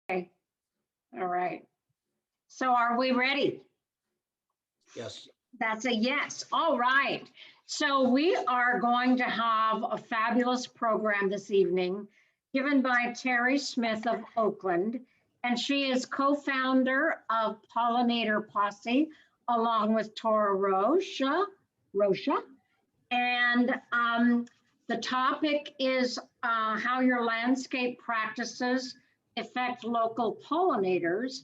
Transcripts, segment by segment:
Okay. All right. So are we ready? Yes. That's a yes. All right. So we are going to have a fabulous program this evening given by Terry Smith of Oakland. And she is co-founder of Pollinator Posse along with Tora Rocha. And the topic is how your landscape practices affect local pollinators.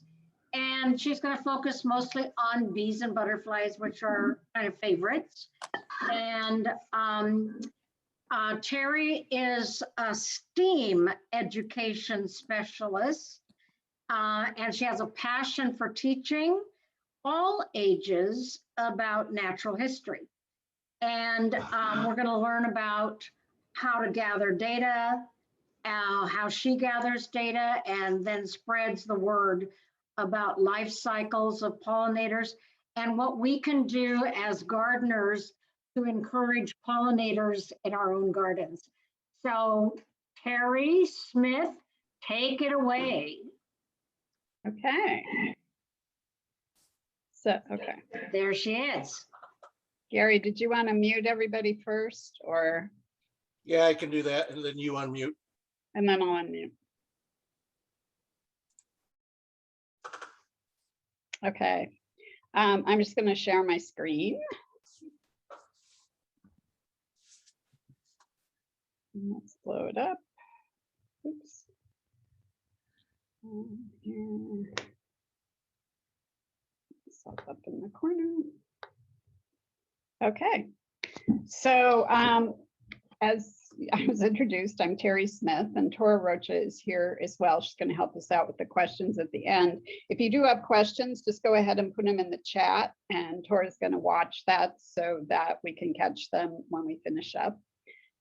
And she's going to focus mostly on bees and butterflies, which are kind of favorites. And Terry is a STEAM education specialist, and she has a passion for teaching all ages about natural history. And we're going to learn about how to gather data, how she gathers data and then spreads the word about life cycles of pollinators and what we can do as gardeners to encourage pollinators in our own gardens. So Terry Smith, take it away. Okay. So, okay. There she is. Gary, did you want to mute everybody first or? Yeah, I can do that. And then you unmute. And then I'll unmute. Okay. I'm just going to share my screen. Let's blow it up. Oops. Here. Myself up in the corner. Okay. So as I was introduced, I'm Terry Smith, and Tora Rocha is here as well. She's going to help us out with the questions at the end. If you do have questions, just go ahead and put them in the chat, and Tora's going to watch that so that we can catch them when we finish up.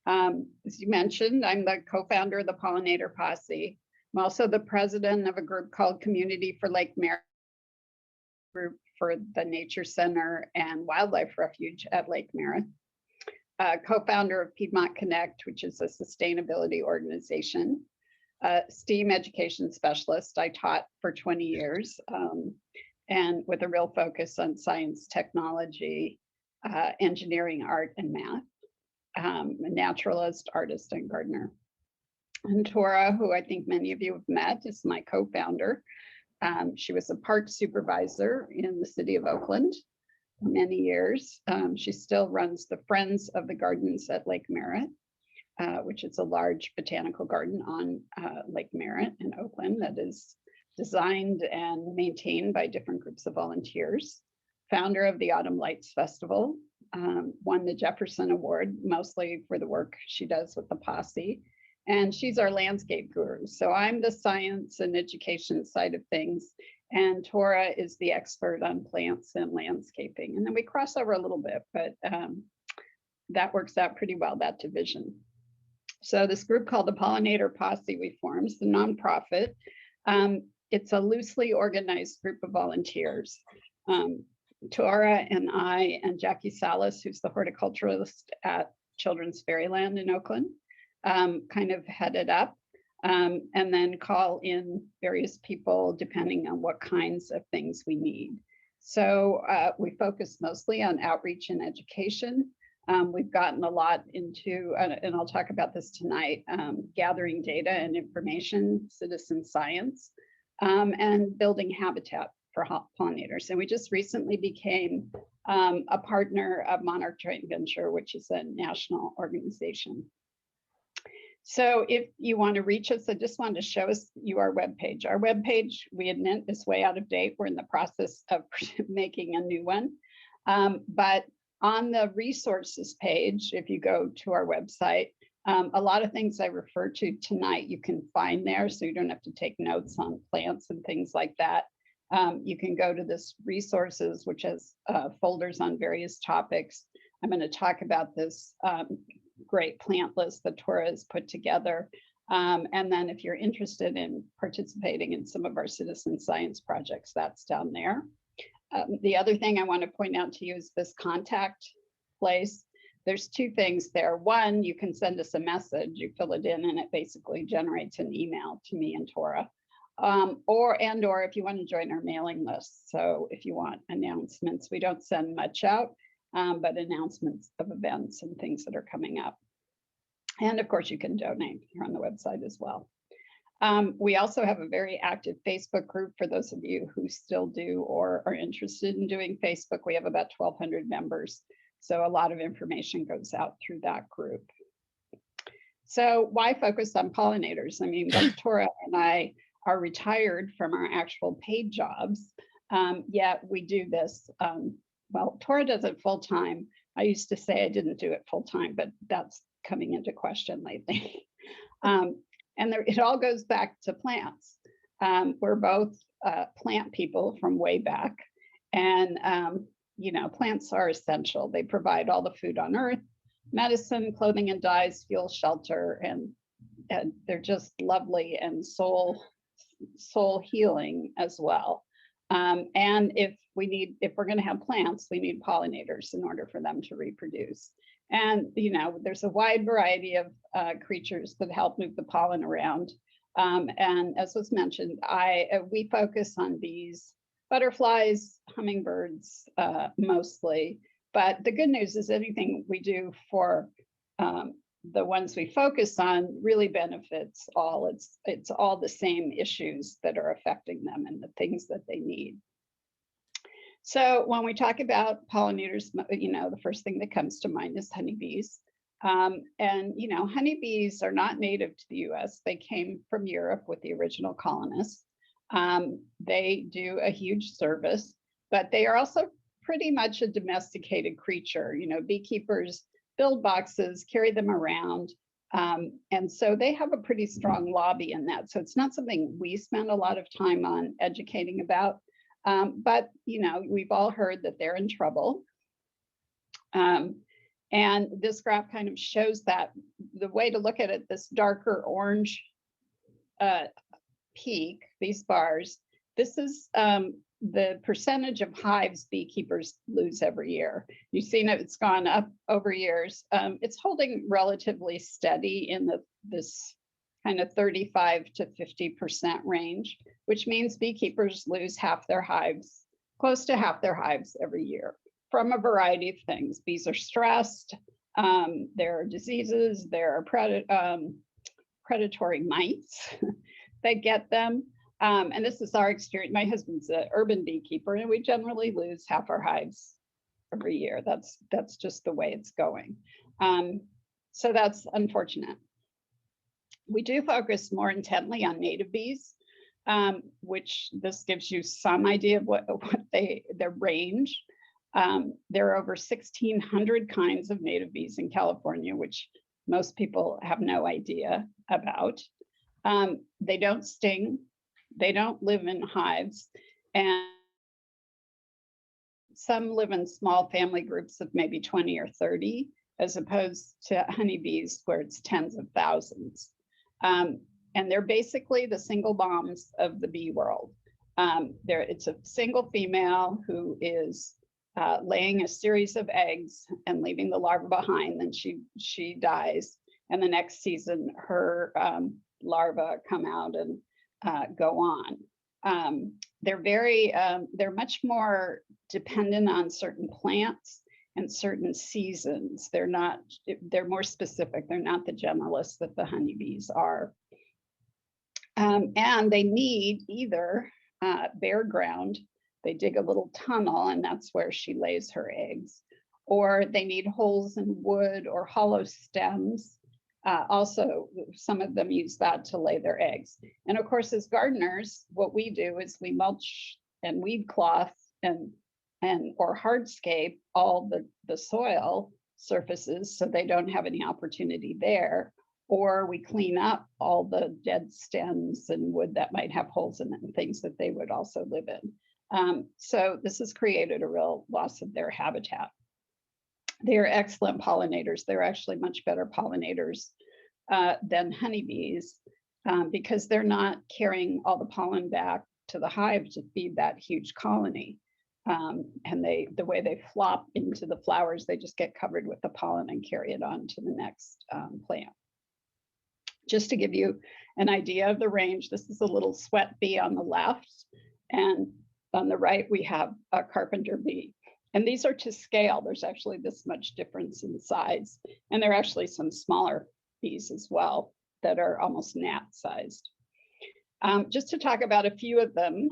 As you mentioned, I'm the co-founder of the Pollinator Posse. I'm also the president of a group called Community for Lake Merritt, group for the Nature Center and Wildlife Refuge at Lake Merritt. Co-founder of Piedmont Connect, which is a sustainability organization. STEAM education specialist. I taught for 20 years and with a real focus on science, technology, engineering, art, and math. A naturalist, artist, and gardener. And Tora, who I think many of you have met, is my co-founder. She was a park supervisor in the city of Oakland for many years. She still runs the Friends of the Gardens at Lake Merritt, which is a large botanical garden on Lake Merritt in Oakland that is designed and maintained by different groups of volunteers. Founder of the Autumn Lights Festival, won the Jefferson Award, mostly for the work she does with the posse. And she's our landscape guru. So I'm the science and education side of things, and Tora is the expert on plants and landscaping. And then we cross over a little bit, but that works out pretty well, that division. So this group called the Pollinator Posse we formed, it's a nonprofit. It's a loosely organized group of volunteers. Tora and I and Jackie Salas, who's the horticulturalist at Children's Fairyland in Oakland, kind of head it up, and then call in various people depending on what kinds of things we need. So we focus mostly on outreach and education. We've gotten a lot into, and I'll talk about this tonight, gathering data and information, citizen science, and building habitat for pollinators. And we just recently became a partner of Monarch Joint Venture, which is a national organization. So if you want to reach us, I just wanted to show you our webpage. Our webpage, we admit, is way out of date. We're in the process of making a new one. But on the resources page, if you go to our website, a lot of things I refer to tonight, you can find there, so you don't have to take notes on plants and things like that. You can go to this resources, which has folders on various topics. I'm going to talk about this great plant list that Tora has put together. And then if you're interested in participating in some of our citizen science projects, that's down there. The other thing I want to point out to you is this contact place. There's two things there. One, you can send us a message, you fill it in, and it basically generates an email to me and Tora. or if you want to join our mailing list. So if you want announcements, we don't send much out, but announcements of events and things that are coming up. And of course, you can donate here on the website as well. We also have a very active Facebook group for those of you who still do or are interested in doing Facebook. We have about 1,200 members. So a lot of information goes out through that group. So why focus on pollinators? I mean, both Tora and I are retired from our actual paid jobs, yet we do this. Well, Tora does it full time. I used to say I didn't do it full time, but that's coming into question lately. It all goes back to plants. We're both plant people from way back, and plants are essential. They provide all the food on Earth, medicine, clothing and dyes, fuel, shelter, and they're just lovely and soul healing as well. And if we're going to have plants, we need pollinators in order for them to reproduce. And there's a wide variety of creatures that help move the pollen around. And as was mentioned, we focus on bees, butterflies, hummingbirds mostly. But the good news is anything we do for the ones we focus on really benefits all. It's all the same issues that are affecting them and the things that they need. So when we talk about pollinators, the first thing that comes to mind is honeybees. Honeybees are not native to the US. They came from Europe with the original colonists. They do a huge service, but they are also pretty much a domesticated creature. Beekeepers build boxes, carry them around. And so they have a pretty strong lobby in that. So it's not something we spend a lot of time on educating about. But we've all heard that they're in trouble. And this graph kind of shows that. The way to look at it, this darker orange peak, these bars, this is the percentage of hives beekeepers lose every year. You've seen it's gone up over years. It's holding relatively steady in this kind of 35 to 50% range, which means beekeepers lose close to half their hives every year from a variety of things. Bees are stressed, there are diseases, there are predatory mites that get them. And this is our experience. My husband's an urban beekeeper, and we generally lose half our hives every year. That's just the way it's going. So that's unfortunate. We do focus more intently on native bees, which this gives you some idea of what their range. There are over 1,600 kinds of native bees in California, which most people have no idea about. They don't sting. They don't live in hives, and some live in small family groups of maybe 20 or 30, as opposed to honeybees where it's tens of thousands. And they're basically the single moms of the bee world. It's a single female who is laying a series of eggs and leaving the larva behind, then she dies. And the next season, her larvae come out and go on. They're much more dependent on certain plants and certain seasons. They're more specific. They're not the generalists that the honeybees are. And they need either bare ground. They dig a little tunnel, and that's where she lays her eggs. Or they need holes in wood or hollow stems. Also, some of them use that to lay their eggs. And of course, as gardeners, what we do is we mulch and weed cloth or hardscape all the soil surfaces so they don't have any opportunity there. Or we clean up all the dead stems and wood that might have holes in it and things that they would also live in. So this has created a real loss of their habitat. They are excellent pollinators. They're actually much better pollinators than honeybees because they're not carrying all the pollen back to the hive to feed that huge colony. And the way they flop into the flowers, they just get covered with the pollen and carry it on to the next plant. Just to give you an idea of the range, this is a little sweat bee on the left, and on the right we have a carpenter bee. And these are to scale. There's actually this much difference in size. And there are actually some smaller bees as well that are almost gnat sized. Just to talk about a few of them,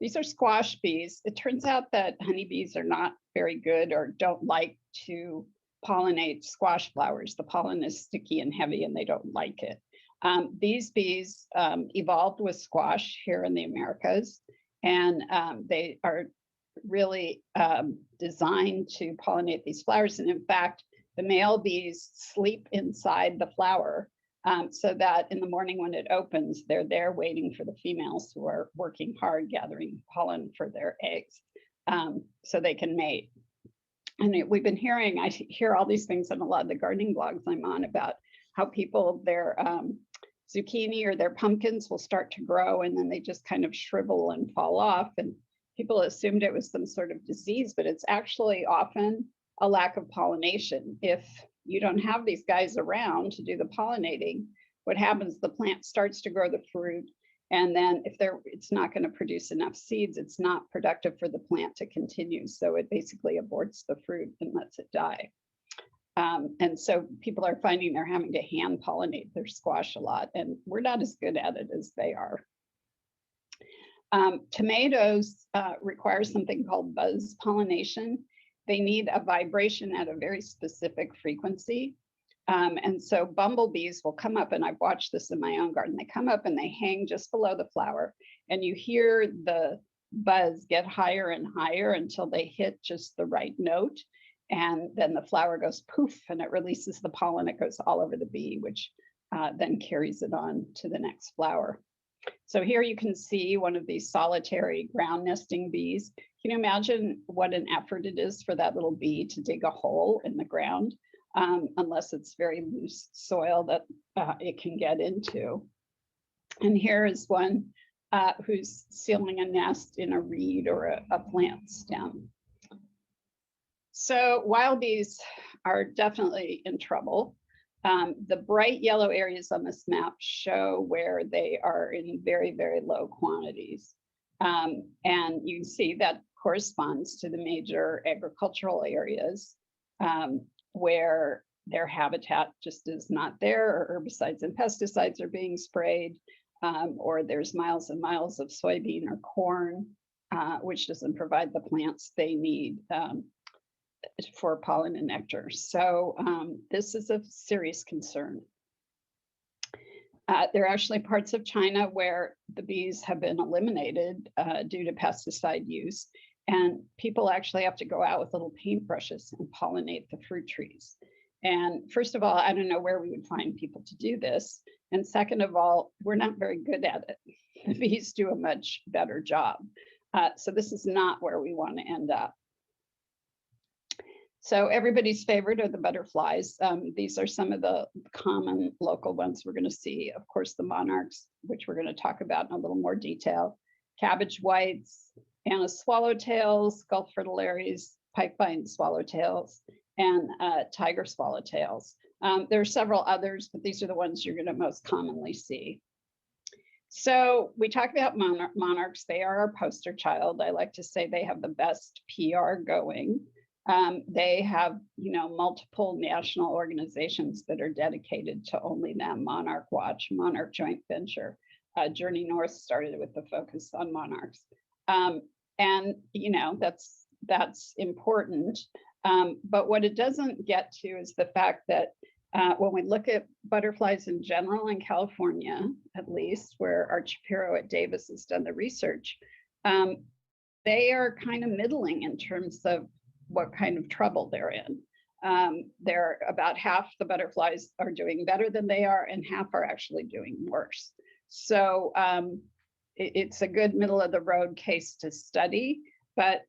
these are squash bees. It turns out that honeybees are not very good or don't like to pollinate squash flowers. The pollen is sticky and heavy and they don't like it. These bees evolved with squash here in the Americas, and they are really designed to pollinate these flowers. And in fact, the male bees sleep inside the flower so that in the morning when it opens, they're there waiting for the females who are working hard gathering pollen for their eggs so they can mate. And we've been hearing, I hear all these things on a lot of the gardening blogs I'm on about how people, their zucchini or their pumpkins will start to grow and then they just kind of shrivel and fall off. And people assumed it was some sort of disease, but it's actually often a lack of pollination. If you don't have these guys around to do the pollinating, what happens, the plant starts to grow the fruit. And then if it's not going to produce enough seeds, it's not productive for the plant to continue. So it basically aborts the fruit and lets it die. And so people are finding they're having to hand pollinate their squash a lot, and we're not as good at it as they are. Tomatoes require something called buzz pollination. They need a vibration at a very specific frequency. And so bumblebees will come up, and I've watched this in my own garden. They come up and they hang just below the flower, and you hear the buzz get higher and higher until they hit just the right note. And then the flower goes poof, and it releases the pollen. It goes all over the bee, which then carries it on to the next flower. So here you can see one of these solitary ground nesting bees. Can you imagine what an effort it is for that little bee to dig a hole in the ground, unless it's very loose soil that it can get into? And here is one who's sealing a nest in a reed or a plant stem. So wild bees are definitely in trouble. The bright yellow areas on this map show where they are in very, very low quantities. And you can see that corresponds to the major agricultural areas where their habitat just is not there, or herbicides and pesticides are being sprayed, or there's miles and miles of soybean or corn, which doesn't provide the plants they need for pollen and nectar. So this is a serious concern. There are actually parts of China where the bees have been eliminated due to pesticide use, and people actually have to go out with little paintbrushes and pollinate the fruit trees. And first of all, I don't know where we would find people to do this. And second of all, we're not very good at it. The bees do a much better job. So this is not where we want to end up. So everybody's favorite are the butterflies. These are some of the common local ones we're going to see. Of course, the monarchs, which we're going to talk about in a little more detail, cabbage whites, Anna swallowtails, Gulf fritillaries, pipevine swallowtails, and tiger swallowtails. There are several others, but these are the ones you're going to most commonly see. So we talk about monarchs. They are our poster child. I like to say they have the best PR going. They have, multiple national organizations that are dedicated to only them. Monarch Watch, Monarch Joint Venture, Journey North started with the focus on monarchs. And, that's important. But what it doesn't get to is the fact that when we look at butterflies in general in California, at least, where Art Shapiro at Davis has done the research, they are kind of middling in terms of what kind of trouble they're in. They're about half the butterflies are doing better than they are, and half are actually doing worse. So it's a good middle of the road case to study, but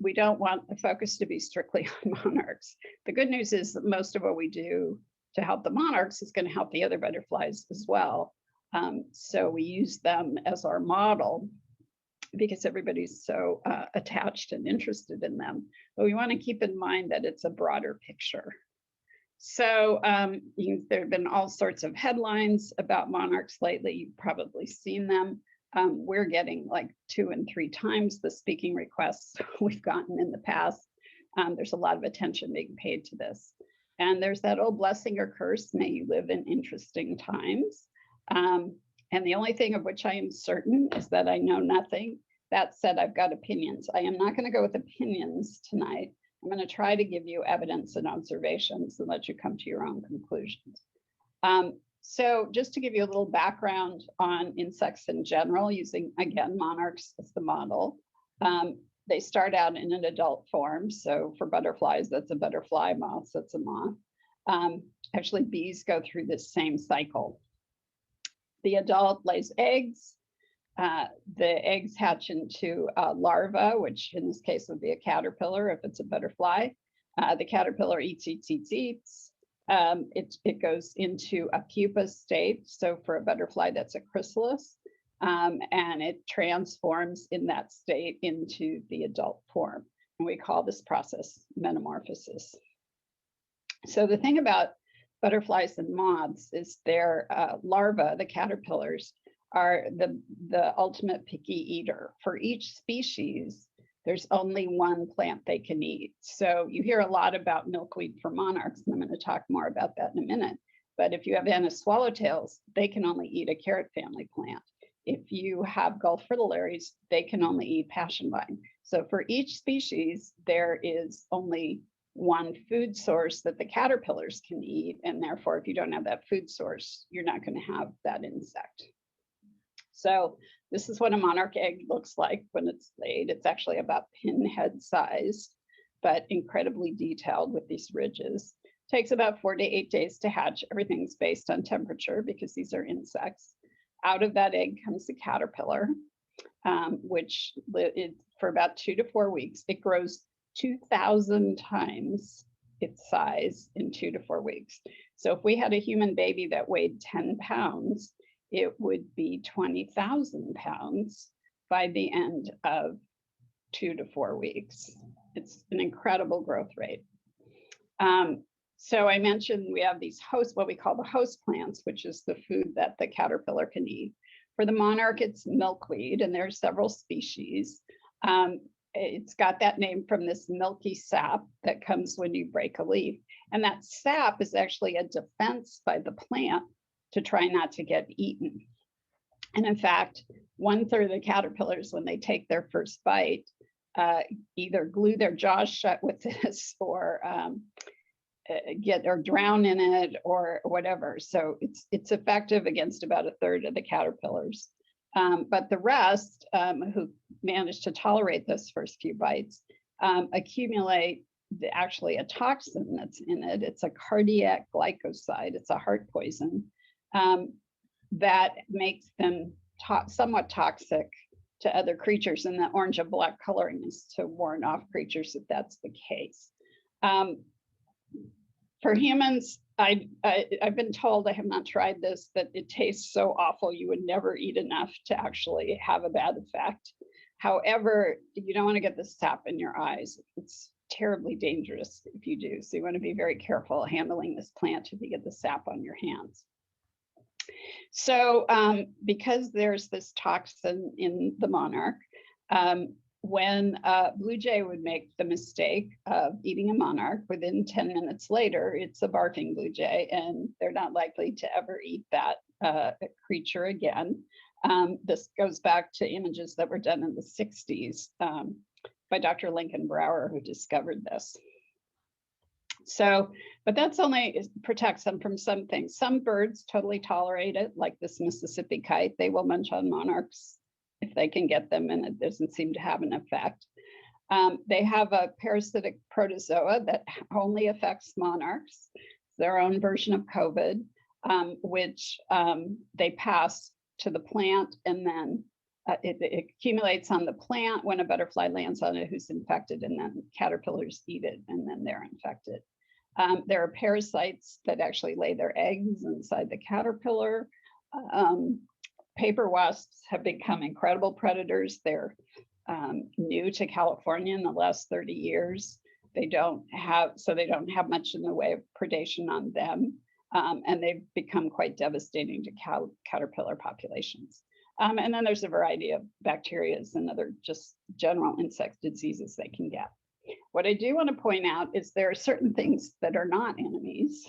we don't want the focus to be strictly on monarchs. The good news is that most of what we do to help the monarchs is going to help the other butterflies as well. So we use them as our model because everybody's so attached and interested in them. But we want to keep in mind that it's a broader picture. So there have been all sorts of headlines about monarchs lately. You've probably seen them. We're getting like 2 and 3 times the speaking requests we've gotten in the past. There's a lot of attention being paid to this. And there's that old blessing or curse, may you live in interesting times. And the only thing of which I am certain is that I know nothing. That said, I've got opinions. I am not going to go with opinions tonight. I'm going to try to give you evidence and observations and let you come to your own conclusions. So just to give you a little background on insects in general, using, again, monarchs as the model. They start out in an adult form. So for butterflies, that's a butterfly, moths, that's a moth. Actually, bees go through this same cycle. The adult lays eggs. The eggs hatch into a larva, which in this case would be a caterpillar if it's a butterfly. The caterpillar eats. It goes into a pupa state. So for a butterfly, that's a chrysalis. And it transforms in that state into the adult form. And we call this process metamorphosis. So the thing about butterflies and moths is their larvae, the caterpillars, are the ultimate picky eater. For each species, there's only one plant they can eat. So you hear a lot about milkweed for monarchs, and I'm going to talk more about that in a minute. But if you have Anise swallowtails, they can only eat a carrot family plant. If you have Gulf fritillaries, they can only eat passion vine. So for each species, there is only one food source that the caterpillars can eat. And therefore, if you don't have that food source, you're not going to have that insect. So this is what a monarch egg looks like when it's laid. It's actually about pinhead size, but incredibly detailed with these ridges. Takes about 4 to 8 days to hatch. Everything's based on temperature because these are insects. Out of that egg comes the caterpillar, which for about 2 to 4 weeks, it grows 2,000 times its size in 2 to 4 weeks. So if we had a human baby that weighed 10 pounds, it would be 20,000 pounds by the end of 2 to 4 weeks. It's an incredible growth rate. So I mentioned we have these hosts, what we call the host plants, which is the food that the caterpillar can eat. For the monarch, it's milkweed, and there are several species. It's got that name from this milky sap that comes when you break a leaf. And that sap is actually a defense by the plant to try not to get eaten. And in fact, 1/3 of the caterpillars, when they take their first bite, either glue their jaws shut with this or drown in it or whatever. So it's effective against about 1/3 of the caterpillars. But the rest who manage to tolerate those first few bites accumulate actually a toxin that's in it. It's a cardiac glycoside. It's a heart poison that makes them somewhat toxic to other creatures. And the orange and black coloring is to warn off creatures if that's the case. For humans, I've been told, I have not tried this, that it tastes so awful you would never eat enough to actually have a bad effect. However, you don't want to get the sap in your eyes. It's terribly dangerous if you do. So you want to be very careful handling this plant if you get the sap on your hands. So because there's this toxin in the monarch, when a blue jay would make the mistake of eating a monarch, within 10 minutes later, it's a barking blue jay, and they're not likely to ever eat that creature again. This goes back to images that were done in the 60s by Dr. Lincoln Brower, who discovered this. So, but that's only protects them from some things. Some birds totally tolerate it, like this Mississippi kite. They will munch on monarchs if they can get them, and it doesn't seem to have an effect. They have a parasitic protozoa that only affects monarchs, their own version of COVID, which they pass to the plant, and then it accumulates on the plant when a butterfly lands on it who's infected, and then caterpillars eat it, and then they're infected. There are parasites that actually lay their eggs inside the caterpillar. Paper wasps have become incredible predators. They're new to California in the last 30 years. They don't have much in the way of predation on them. And they've become quite devastating to caterpillar populations. And then there's a variety of bacteria and other just general insect diseases they can get. What I do want to point out is there are certain things that are not enemies.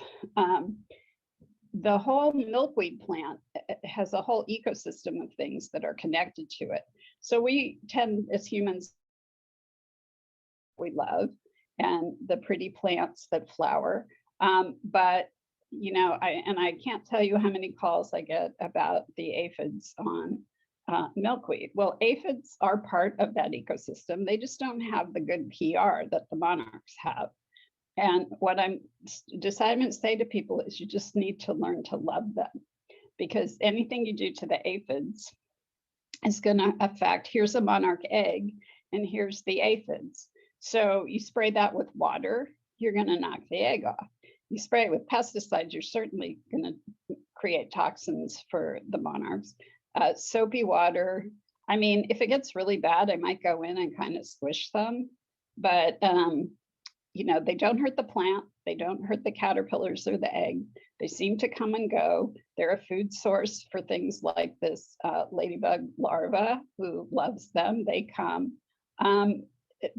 The whole milkweed plant has a whole ecosystem of things that are connected to it. So we tend, as humans, we love, and the pretty plants that flower. But I can't tell you how many calls I get about the aphids on milkweed. Well, aphids are part of that ecosystem. They just don't have the good PR that the monarchs have. And what I'm deciding to say to people is you just need to learn to love them, because anything you do to the aphids is going to affect, here's a monarch egg, and here's the aphids. So you spray that with water, you're going to knock the egg off. You spray it with pesticides, you're certainly going to create toxins for the monarchs. Soapy water, I mean, if it gets really bad, I might go in and kind of squish them, but they don't hurt the plant, they don't hurt the caterpillars or the egg. They seem to come and go. They're a food source for things like this ladybug larva who loves them. They come.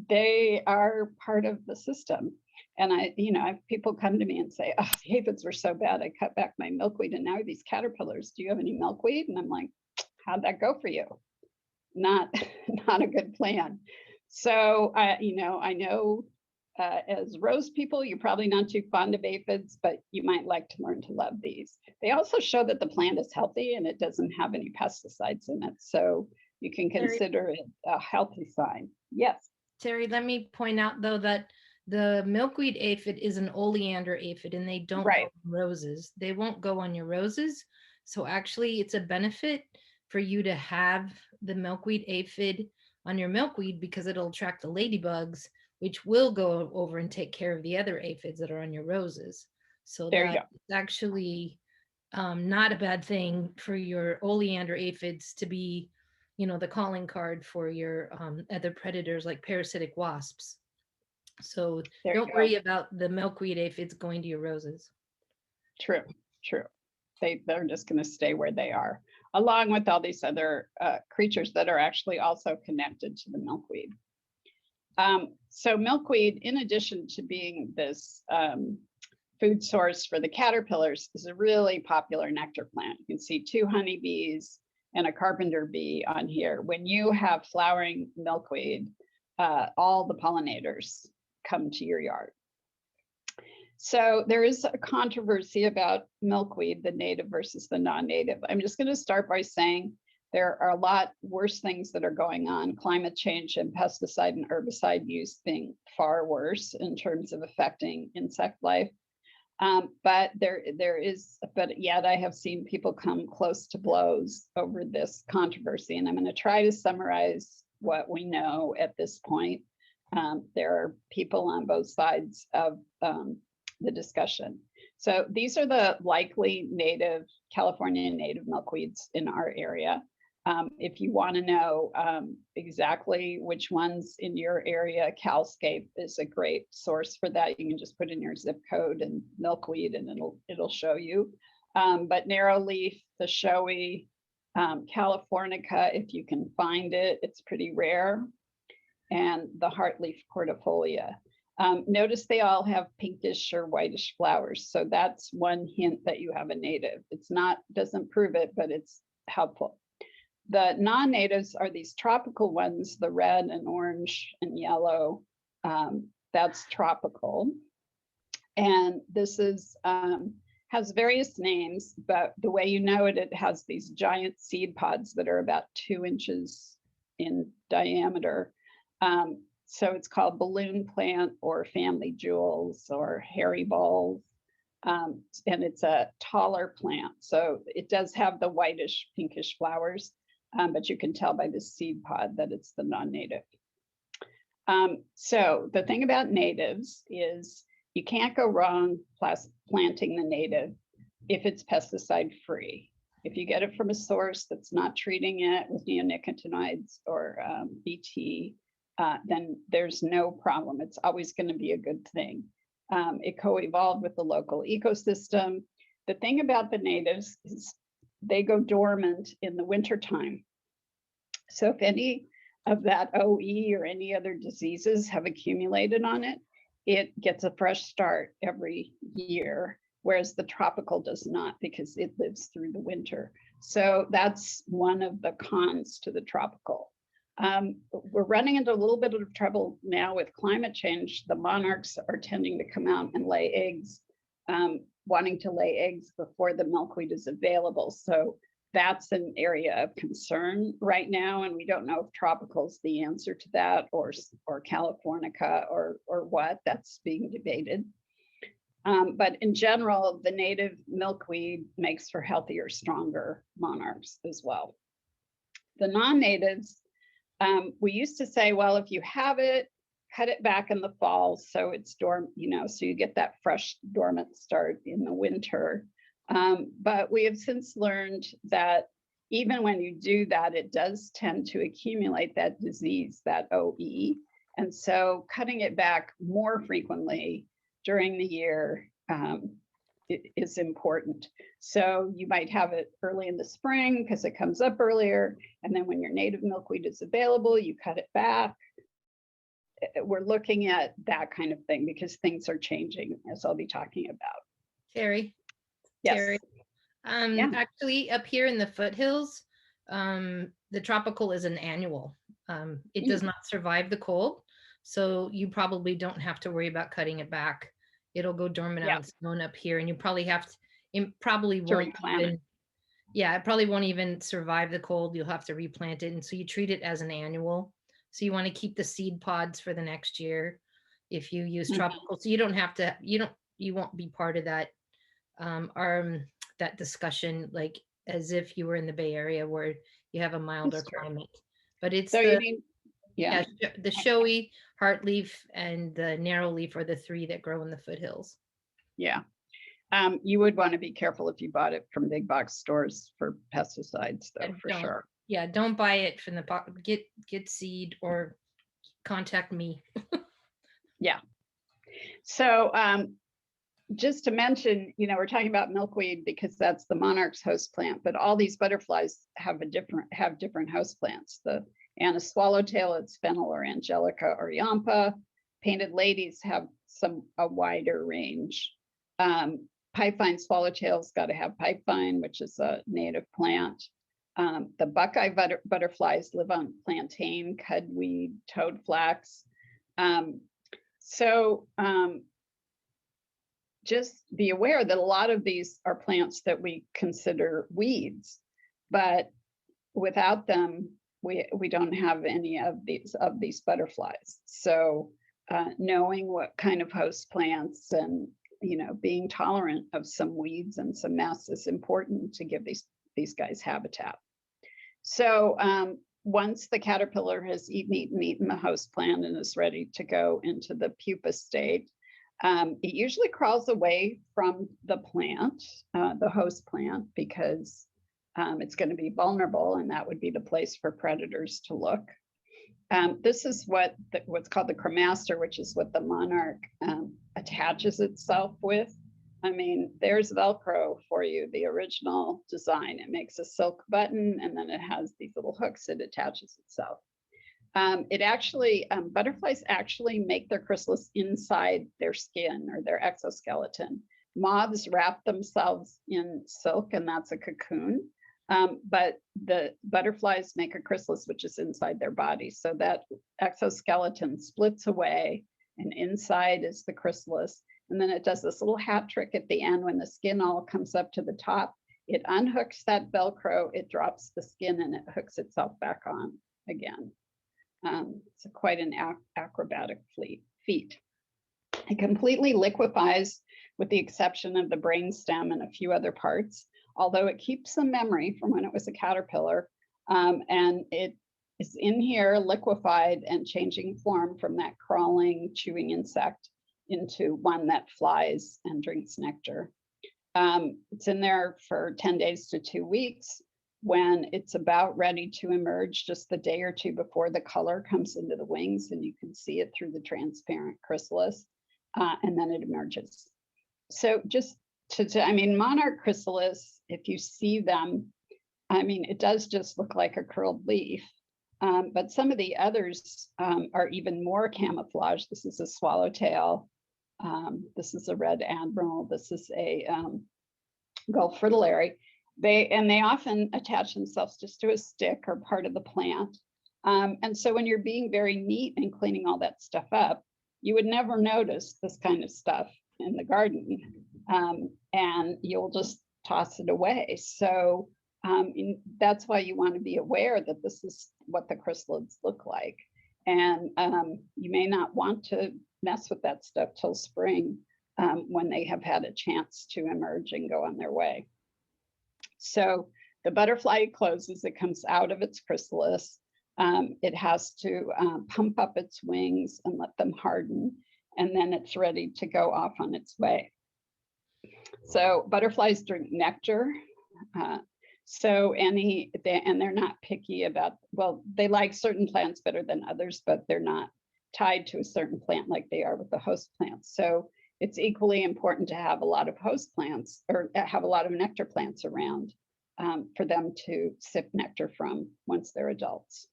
They are part of the system. And I have people come to me and say, oh, the aphids were so bad, I cut back my milkweed, and now these caterpillars, do you have any milkweed? And I'm like, how'd that go for you? Not a good plan. So, I know as rose people, you're probably not too fond of aphids, but you might like to learn to love these. They also show that the plant is healthy and it doesn't have any pesticides in it. So you can consider it a healthy sign. Yes. Terry, let me point out though that the milkweed aphid is an oleander aphid, and they don't Right. go on roses. They won't go on your roses. So actually it's a benefit for you to have the milkweed aphid on your milkweed, because it'll attract the ladybugs, which will go over and take care of the other aphids that are on your roses. So that's actually not a bad thing for your oleander aphids to be, the calling card for your other predators like parasitic wasps. So don't worry about the milkweed aphids going to your roses. True. They're just going to stay where they are, along with all these other creatures that are actually also connected to the milkweed. So milkweed, in addition to being this food source for the caterpillars, is a really popular nectar plant. You can see 2 honeybees and a carpenter bee on here. When you have flowering milkweed, all the pollinators come to your yard. So there is a controversy about milkweed, the native versus the non-native. I'm just going to start by saying there are a lot worse things that are going on. Climate change and pesticide and herbicide use being far worse in terms of affecting insect life. But yet I have seen people come close to blows over this controversy. And I'm going to try to summarize what we know at this point. There are people on both sides of the discussion. So these are the likely native California native milkweeds in our area. If you want to know exactly which ones in your area, Cowscape is a great source for that. You can just put in your zip code and milkweed and it'll show you. But narrowleaf, the showy, Californica, if you can find it, it's pretty rare. And the heartleaf cordifolia. Notice they all have pinkish or whitish flowers. So that's one hint that you have a native. Doesn't prove it, but it's helpful. The non-natives are these tropical ones, the red and orange and yellow. That's tropical. And this has various names, but the way you know it, it has these giant seed pods that are about 2 inches in diameter. So it's called balloon plant or family jewels or hairy balls. And it's a taller plant. So it does have the whitish pinkish flowers, but you can tell by the seed pod that it's the non-native. So the thing about natives is you can't go wrong planting the native if it's pesticide free. If you get it from a source that's not treating it with neonicotinoids or BT, then there's no problem. It's always going to be a good thing. It co-evolved with the local ecosystem. The thing about the natives is they go dormant in the wintertime. So if any of that OE or any other diseases have accumulated on it, it gets a fresh start every year, whereas the tropical does not because it lives through the winter. So that's one of the cons to the tropical. We're running into a little bit of trouble now with climate change. The monarchs are tending to come out and lay eggs, wanting to lay eggs before the milkweed is available. So that's an area of concern right now. And we don't know if tropical is the answer to that or Californica or what. That's being debated. But in general, the native milkweed makes for healthier, stronger monarchs as well. The non-natives, we used to say, well, if you have it, cut it back in the fall so it's dormant, so you get that fresh dormant start in the winter. But we have since learned that even when you do that, it does tend to accumulate that disease, that OE. And so cutting it back more frequently during the year is important. So you might have it early in the spring because it comes up earlier. And then when your native milkweed is available, you cut it back. We're looking at that kind of thing because things are changing, as I'll be talking about. Terry. Yes. Terry. Yeah. Actually, up here in the foothills, the tropical is an annual. It does not survive the cold, so you probably don't have to worry about cutting it back. It'll go dormant out stone up here, and you probably have to. It probably won't even. Yeah, it probably won't even survive the cold. You'll have to replant it, and so you treat it as an annual. So you want to keep the seed pods for the next year if you use tropical. So you don't have to. You won't be part of that. That discussion, like as if you were in the Bay Area where you have a milder climate. But it's so the, you mean, the showy, heartleaf, and the narrowleaf are the three that grow in the foothills. Yeah. You would want to be careful if you bought it from big box stores for pesticides, though, for sure. Yeah, don't buy it from the box. Get seed or contact me. Yeah. So just to mention, we're talking about milkweed because that's the monarch's host plant, but all these butterflies have different host plants. The Anise swallowtail, it's fennel or angelica or yampa. Painted ladies have a wider range. Pipevine swallowtail's got to have pipevine, which is a native plant. The buckeye butterflies live on plantain, cudweed, toadflax. Just be aware that a lot of these are plants that we consider weeds, but without them, we don't have any of these butterflies. So knowing what kind of host plants and being tolerant of some weeds and some nests is important to give these guys habitat. So once the caterpillar has eaten the host plant and is ready to go into the pupa state, it usually crawls away from the plant, the host plant, because it's going to be vulnerable, and that would be the place for predators to look. This is what's called the cremaster, which is what the monarch attaches itself with. I mean, there's Velcro for you, the original design. It makes a silk button, and then it has these little hooks it attaches itself. Butterflies actually make their chrysalis inside their skin or their exoskeleton. Moths wrap themselves in silk, and that's a cocoon. But the butterflies make a chrysalis, which is inside their body. So that exoskeleton splits away, and inside is the chrysalis. And then it does this little hat trick at the end when the skin all comes up to the top. It unhooks that Velcro, it drops the skin, and it hooks itself back on again. It's quite an acrobatic feat. It completely liquefies with the exception of the brainstem and a few other parts, although it keeps some memory from when it was a caterpillar. And it is in here liquefied and changing form from that crawling, chewing insect into one that flies and drinks nectar. It's in there for 10 days to 2 weeks. when it's about ready to emerge, just the day or two before the color comes into the wings, and you can see it through the transparent chrysalis, and then it emerges. So just I mean, monarch chrysalis, if you see them, I mean, it does just look like a curled leaf. But some of the others are even more camouflage. This is a swallowtail. This is a red admiral. This is a Gulf fritillary. They often attach themselves just to a stick or part of the plant. And so when you're being very neat and cleaning all that stuff up, you would never notice this kind of stuff in the garden, and you'll just toss it away. So that's why you want to be aware that this is what the chrysalids look like. And you may not want to mess with that stuff till spring, when they have had a chance to emerge and go on their way. So the butterfly closes, it comes out of its chrysalis. It has to pump up its wings and let them harden, and then it's ready to go off on its way. So butterflies drink nectar. And they're not picky about, well, they like certain plants better than others, but they're not tied to a certain plant like they are with the host plants. So it's equally important to have a lot of host plants, or have a lot of nectar plants around, for them to sip nectar from once they're adults.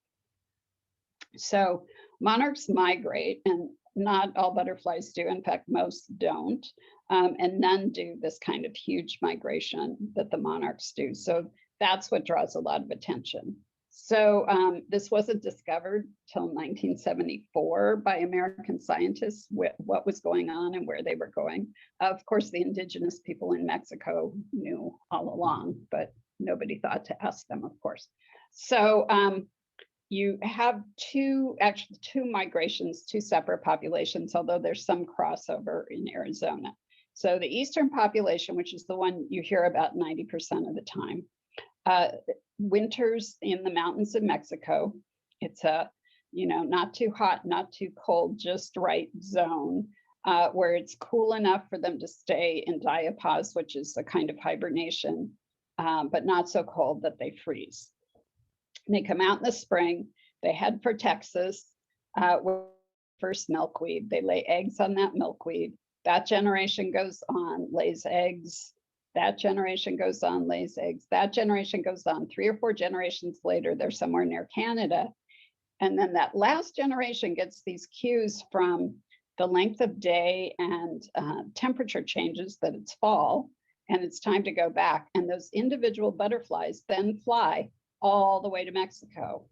So monarchs migrate, and not all butterflies do. In fact, most don't. And none do this kind of huge migration that the monarchs do. So that's what draws a lot of attention. So this wasn't discovered till 1974 by American scientists, what was going on and where they were going. Of course, the indigenous people in Mexico knew all along, but nobody thought to ask them, of course. So you have two migrations, two separate populations, although there's some crossover in Arizona. So the eastern population, which is the one you hear about 90% of the time, winters in the mountains of Mexico. It's a, not too hot, not too cold, just right zone, where it's cool enough for them to stay in diapause, which is a kind of hibernation, but not so cold that they freeze. And they come out in the spring, they head for Texas, with first milkweed. They lay eggs on that milkweed. That generation goes on, lays eggs. That generation goes on, lays eggs. That generation goes on. 3 or 4 generations later, they're somewhere near Canada. And then that last generation gets these cues from the length of day and temperature changes, that it's fall and it's time to go back. And those individual butterflies then fly all the way to Mexico.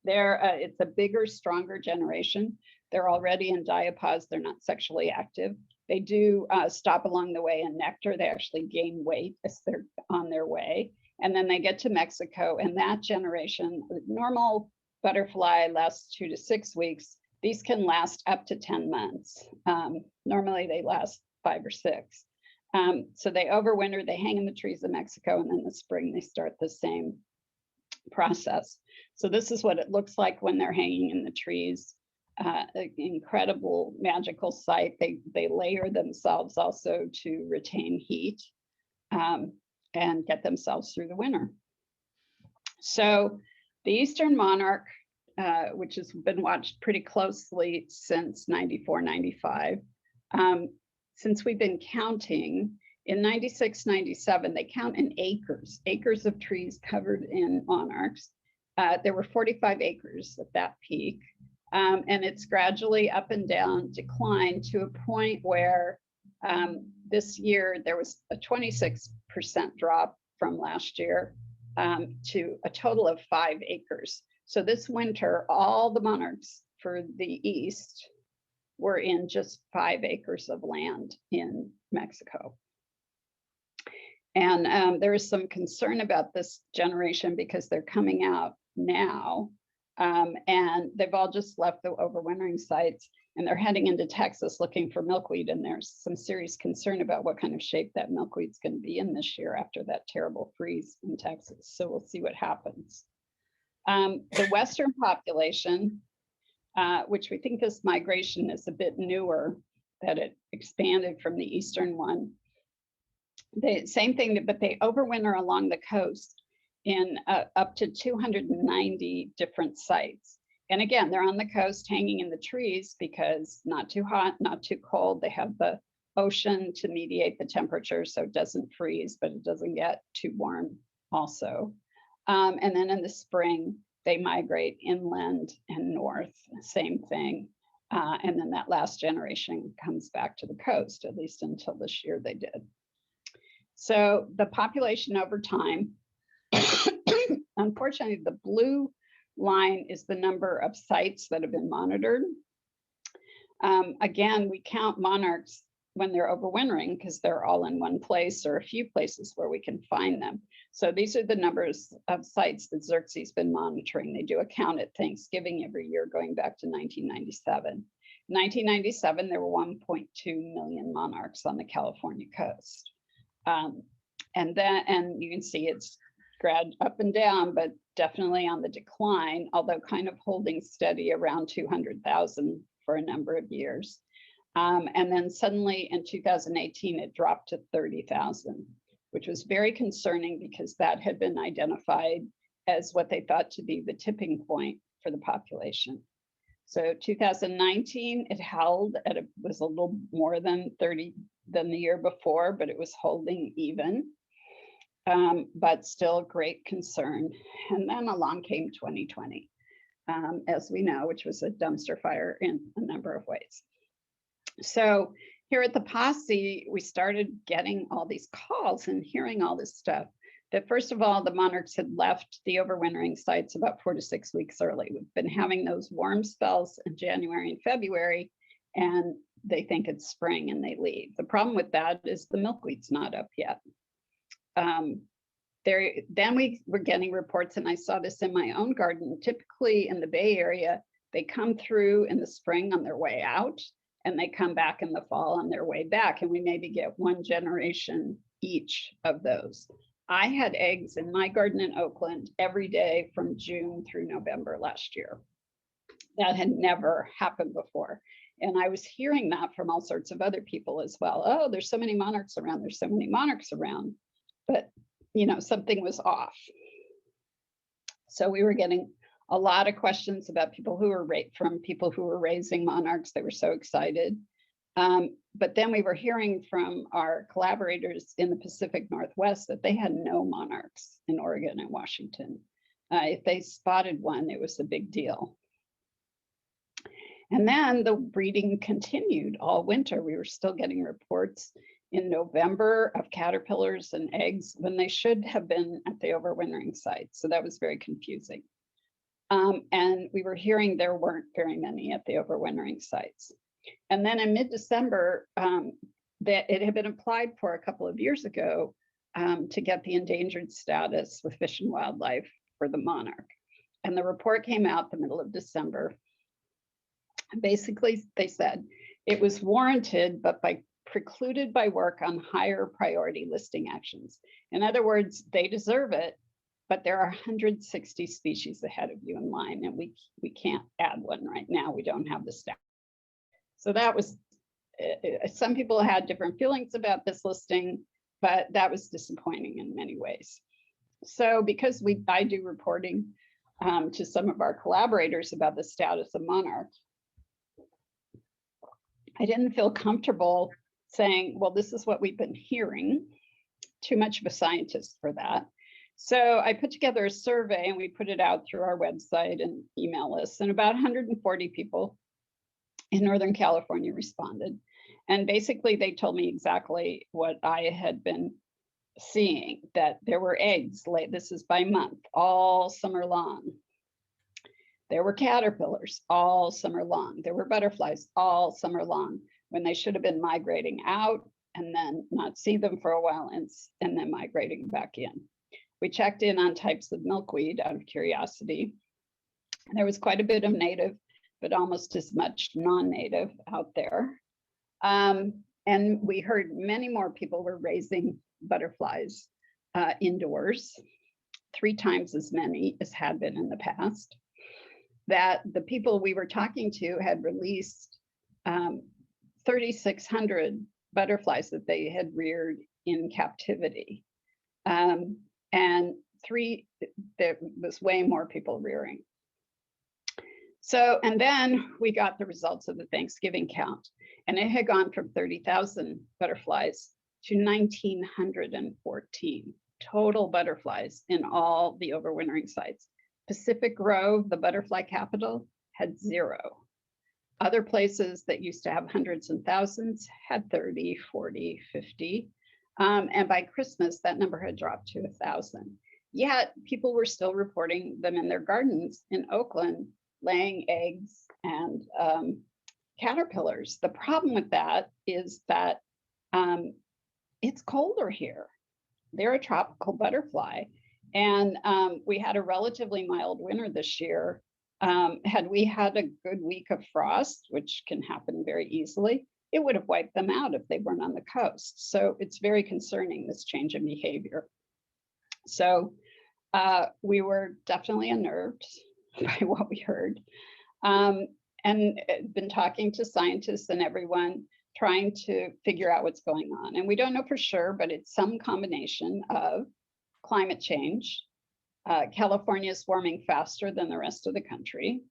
It's a bigger, stronger generation. They're already in diapause. They're not sexually active. They do stop along the way in nectar. They actually gain weight as they're on their way. And then they get to Mexico, and that generation, normal butterfly lasts 2 to 6 weeks. These can last up to 10 months. Normally they last 5 or 6. So they overwinter, they hang in the trees of Mexico, and then in the spring they start the same process. So this is what it looks like when they're hanging in the trees. Incredible magical sight. They layer themselves also to retain heat, and get themselves through the winter. So the eastern monarch, which has been watched pretty closely since 94, 95, since we've been counting, in 96, 97, they count in acres of trees covered in monarchs. There were 45 acres at that peak. And it's gradually up and down declined to a point where this year there was a 26% drop from last year, to a total of 5 acres. So this winter, all the monarchs for the east were in just 5 acres of land in Mexico. And there is some concern about this generation because they're coming out now. And they've all just left the overwintering sites, and they're heading into Texas looking for milkweed. And there's some serious concern about what kind of shape that milkweed's going to be in this year after that terrible freeze in Texas. So we'll see what happens. The western population, which we think this migration is a bit newer, that it expanded from the eastern one. Same thing, but they overwinter along the coast. in up to 290 different sites. And again, they're on the coast hanging in the trees because not too hot, not too cold. They have the ocean to mediate the temperature so it doesn't freeze, but it doesn't get too warm also. And then in the spring, they migrate inland and north, same thing. And then that last generation comes back to the coast, at least until this year they did. So the population over time, unfortunately, the blue line is the number of sites that have been monitored. Again, we count monarchs when they're overwintering because they're all in one place or a few places where we can find them. So these are the numbers of sites that Xerxes been monitoring. They do a count at Thanksgiving every year going back to 1997. In 1997, there were 1.2 million monarchs on the California coast. And you can see it's grad up and down, but definitely on the decline, although kind of holding steady around 200,000 for a number of years. And then suddenly in 2018, it dropped to 30,000, which was very concerning because that had been identified as what they thought to be the tipping point for the population. So 2019, it held at was a little more than 30 than the year before, but it was holding even, but still great concern. And then along came 2020, as we know, which was a dumpster fire in a number of ways. So here at the Posse, we started getting all these calls and hearing all this stuff. That first of all, the monarchs had left the overwintering sites about 4 to 6 weeks early. We've been having those warm spells in January and February, and they think it's spring and they leave. The problem with that is the milkweed's not up yet. Then we were getting reports, and I saw this in my own garden. Typically in the Bay Area, they come through in the spring on their way out, and they come back in the fall on their way back, and we maybe get one generation each of those. I had eggs in my garden in Oakland every day from June through November last year. That had never happened before. And I was hearing that from all sorts of other people as well. Oh, there's so many monarchs around. There's so many monarchs around. But, you know, something was off. So we were getting a lot of questions about people who were from people who were raising monarchs. They were so excited. But then we were hearing from our collaborators in the Pacific Northwest that they had no monarchs in Oregon and Washington. If they spotted one, it was a big deal. And then the breeding continued all winter. We were still getting reports in November of caterpillars and eggs when they should have been at the overwintering site. So that was very confusing. And we were hearing there weren't very many at the overwintering sites. And then in mid-December, that it had been applied for a couple of years ago to get the endangered status with Fish and Wildlife for the monarch. And the report came out the middle of December. Basically, they said it was warranted, but precluded by work on higher priority listing actions. In other words, they deserve it, but there are 160 species ahead of you in line, and we can't add one right now. We don't have the staff. So that was, some people had different feelings about this listing, but that was disappointing in many ways. So because I do reporting to some of our collaborators about the status of monarchs, I didn't feel comfortable saying, well, this is what we've been hearing. Too much of a scientist for that. So I put together a survey and we put it out through our website and email lists, and about 140 people in Northern California responded. And basically they told me exactly what I had been seeing, that there were eggs laid, this is by month, all summer long. There were caterpillars all summer long. There were butterflies all summer long when they should have been migrating out and then not see them for a while and then migrating back in. We checked in on types of milkweed out of curiosity. There was quite a bit of native, but almost as much non-native out there. And we heard many more people were raising butterflies indoors, 3 times as many as had been in the past. That the people we were talking to had released 3,600 butterflies that they had reared in captivity. And there was way more people rearing. So, and then we got the results of the Thanksgiving count, and it had gone from 30,000 butterflies to 1,914 total butterflies in all the overwintering sites. Pacific Grove, the butterfly capital, had 0. Other places that used to have hundreds and thousands had 30, 40, 50. And by Christmas, that number had dropped to 1,000. Yet people were still reporting them in their gardens in Oakland, laying eggs and caterpillars. The problem with that is that it's colder here. They're a tropical butterfly. And we had a relatively mild winter this year. Had we had a good week of frost, which can happen very easily, it would have wiped them out if they weren't on the coast. So it's very concerning, this change in behavior. So we were definitely unnerved by what we heard, and been talking to scientists and everyone, trying to figure out what's going on. And we don't know for sure, but it's some combination of climate change. California is warming faster than the rest of the country.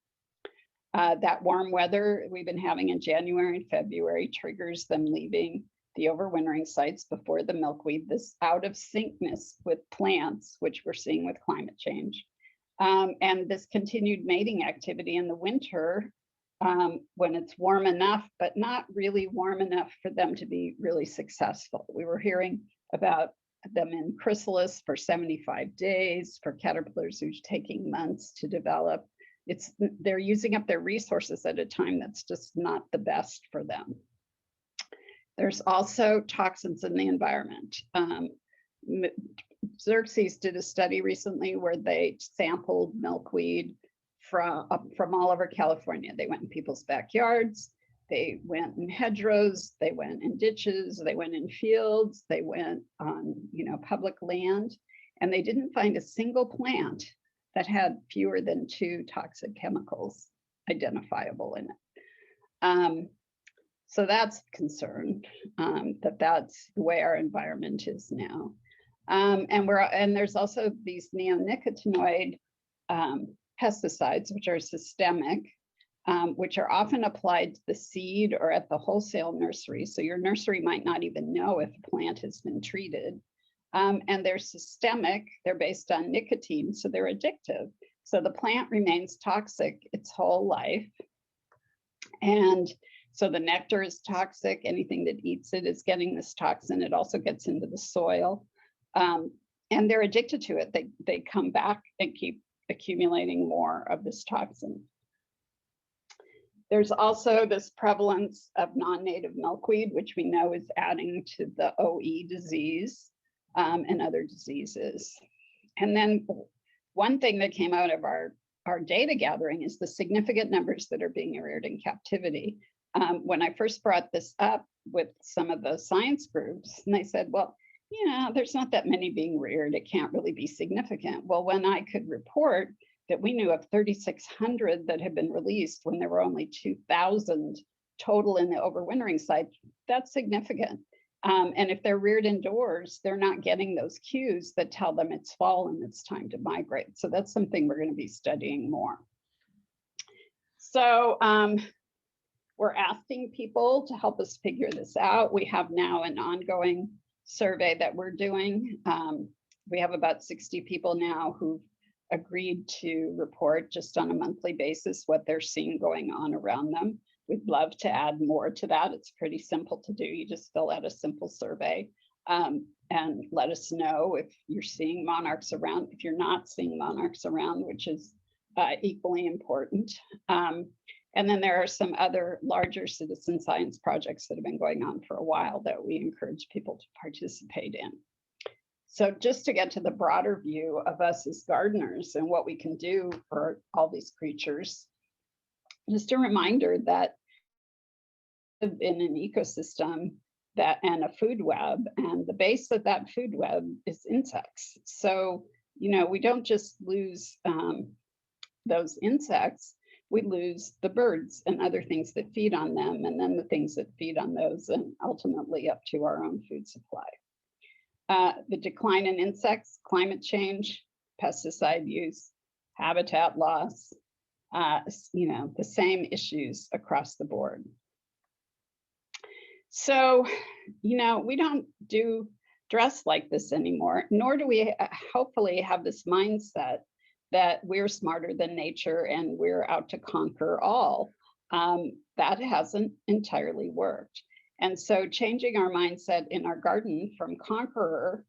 That warm weather we've been having in January and February triggers them leaving the overwintering sites before the milkweed, this out of syncness with plants, which we're seeing with climate change. And this continued mating activity in the winter, when it's warm enough, but not really warm enough for them to be really successful. We were hearing about them in chrysalis for 75 days, for caterpillars who's taking months to develop. They're using up their resources at a time that's just not the best for them. There's also toxins in the environment. Xerxes did a study recently where they sampled milkweed from all over California. They went in people's backyards, they went in hedgerows, they went in ditches, they went in fields, they went on, public land, and they didn't find a single plant that had fewer than 2 toxic chemicals identifiable in it. So that's a concern, that's the way our environment is now. And there's also these neonicotinoid pesticides, which are systemic, which are often applied to the seed or at the wholesale nursery. So your nursery might not even know if a plant has been treated. And they're systemic, they're based on nicotine, so they're addictive. So the plant remains toxic its whole life. And so the nectar is toxic, anything that eats it is getting this toxin. It also gets into the soil. And they're addicted to it. They come back and keep accumulating more of this toxin. There's also this prevalence of non-native milkweed, which we know is adding to the OE disease and other diseases. And then one thing that came out of our data gathering is the significant numbers that are being reared in captivity. When I first brought this up with some of the science groups, and they said, well, there's not that many being reared, it can't really be significant. Well, when I could report that we knew of 3,600 that had been released when there were only 2,000 total in the overwintering site, that's significant. And if they're reared indoors, they're not getting those cues that tell them it's fall and it's time to migrate. So that's something we're going to be studying more. So we're asking people to help us figure this out. We have now an ongoing survey that we're doing. We have about 60 people now who've agreed to report just on a monthly basis what they're seeing going on around them. We'd love to add more to that. It's pretty simple to do. You just fill out a simple survey and let us know if you're seeing monarchs around, if you're not seeing monarchs around, which is equally important. And then there are some other larger citizen science projects that have been going on for a while that we encourage people to participate in. So just to get to the broader view of us as gardeners and what we can do for all these creatures, just a reminder that in an ecosystem and a food web, and the base of that food web is insects. So, we don't just lose those insects, we lose the birds and other things that feed on them, and then the things that feed on those, and ultimately up to our own food supply. The decline in insects, climate change, pesticide use, habitat loss, the same issues across the board. So, we don't do dress like this anymore, nor do we hopefully have this mindset that we're smarter than nature and we're out to conquer all. That hasn't entirely worked. And so changing our mindset in our garden from conqueror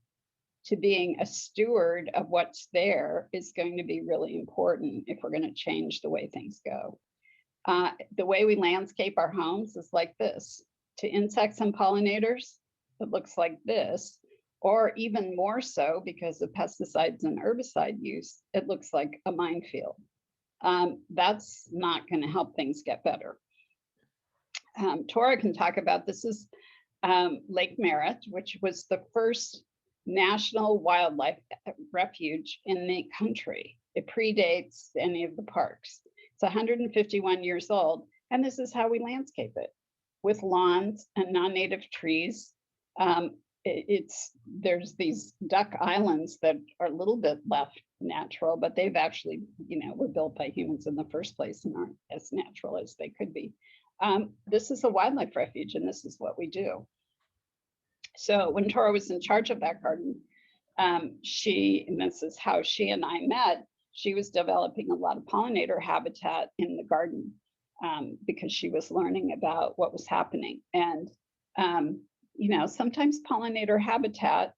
to being a steward of what's there is going to be really important if we're going to change the way things go. The way we landscape our homes is like this. To insects and pollinators, it looks like this, or even more so because of pesticides and herbicide use, it looks like a minefield. That's not going to help things get better. Tora can talk about this is Lake Merritt, which was the first national wildlife refuge in the country. It predates any of the parks. It's 151 years old, and this is how we landscape it, with lawns and non-native trees. There's these duck islands that are a little bit left natural, but they've actually, were built by humans in the first place and aren't as natural as they could be. This is a wildlife refuge, and this is what we do. So when Tora was in charge of that garden, and this is how she and I met, she was developing a lot of pollinator habitat in the garden because she was learning about what was happening. And, sometimes pollinator habitat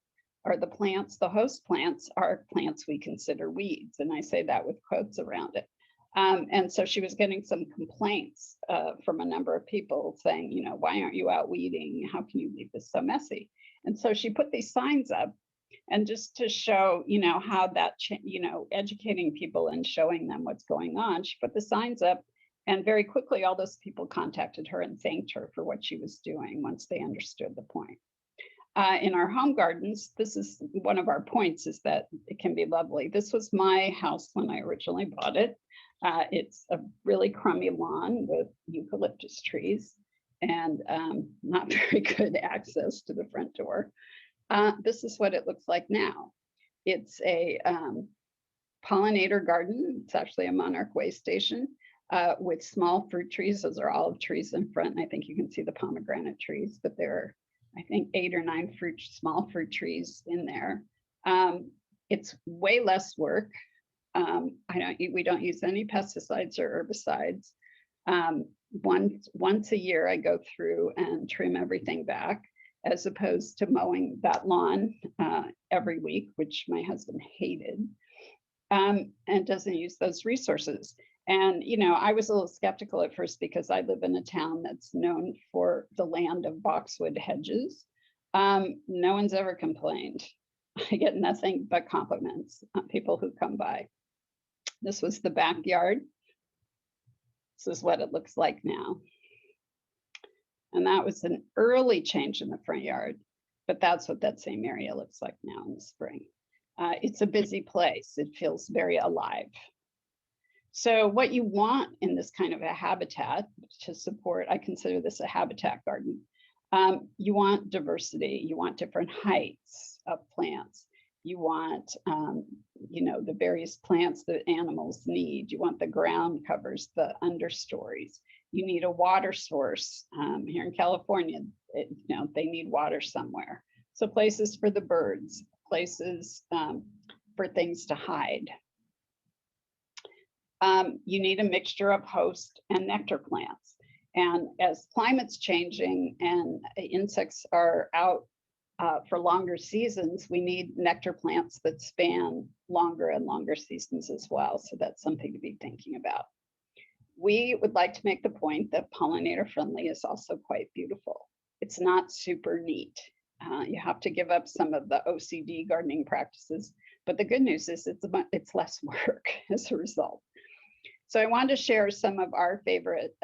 are the plants, the host plants are plants we consider weeds. And I say that with quotes around it. And so she was getting some complaints from a number of people saying, why aren't you out weeding? How can you leave this so messy? And so she put these signs up, and just to show, how that, educating people and showing them what's going on, she put the signs up, and very quickly, all those people contacted her and thanked her for what she was doing once they understood the point. In our home gardens, this is one of our points, is that it can be lovely. This was my house when I originally bought it. It's a really crummy lawn with eucalyptus trees and not very good access to the front door. This is what it looks like now. It's a pollinator garden. It's actually a Monarch way station with small fruit trees. Those are olive trees in front. And I think you can see the pomegranate trees, but there are, I think, 8 or 9 small fruit trees in there. It's way less work. We don't use any pesticides or herbicides. Once a year, I go through and trim everything back, as opposed to mowing that lawn every week, which my husband hated, and doesn't use those resources. And, I was a little skeptical at first because I live in a town that's known for the land of boxwood hedges. No one's ever complained. I get nothing but compliments on people who come by. This was the backyard. This is what it looks like now. And that was an early change in the front yard, but that's what that same area looks like now in the spring. It's a busy place. It feels very alive. So what you want in this kind of a habitat to support, I consider this a habitat garden. You want diversity. You want different heights of plants. You want, the various plants that animals need. You want the ground covers, the understories. You need a water source. Here in California, they need water somewhere. So places for the birds, places for things to hide. You need a mixture of host and nectar plants. And as climate's changing and insects are out for longer seasons, we need nectar plants that span longer and longer seasons as well. So that's something to be thinking about. We would like to make the point that pollinator friendly is also quite beautiful. It's not super neat. You have to give up some of the OCD gardening practices, but the good news is it's less work as a result. So I wanted to share some of our favorite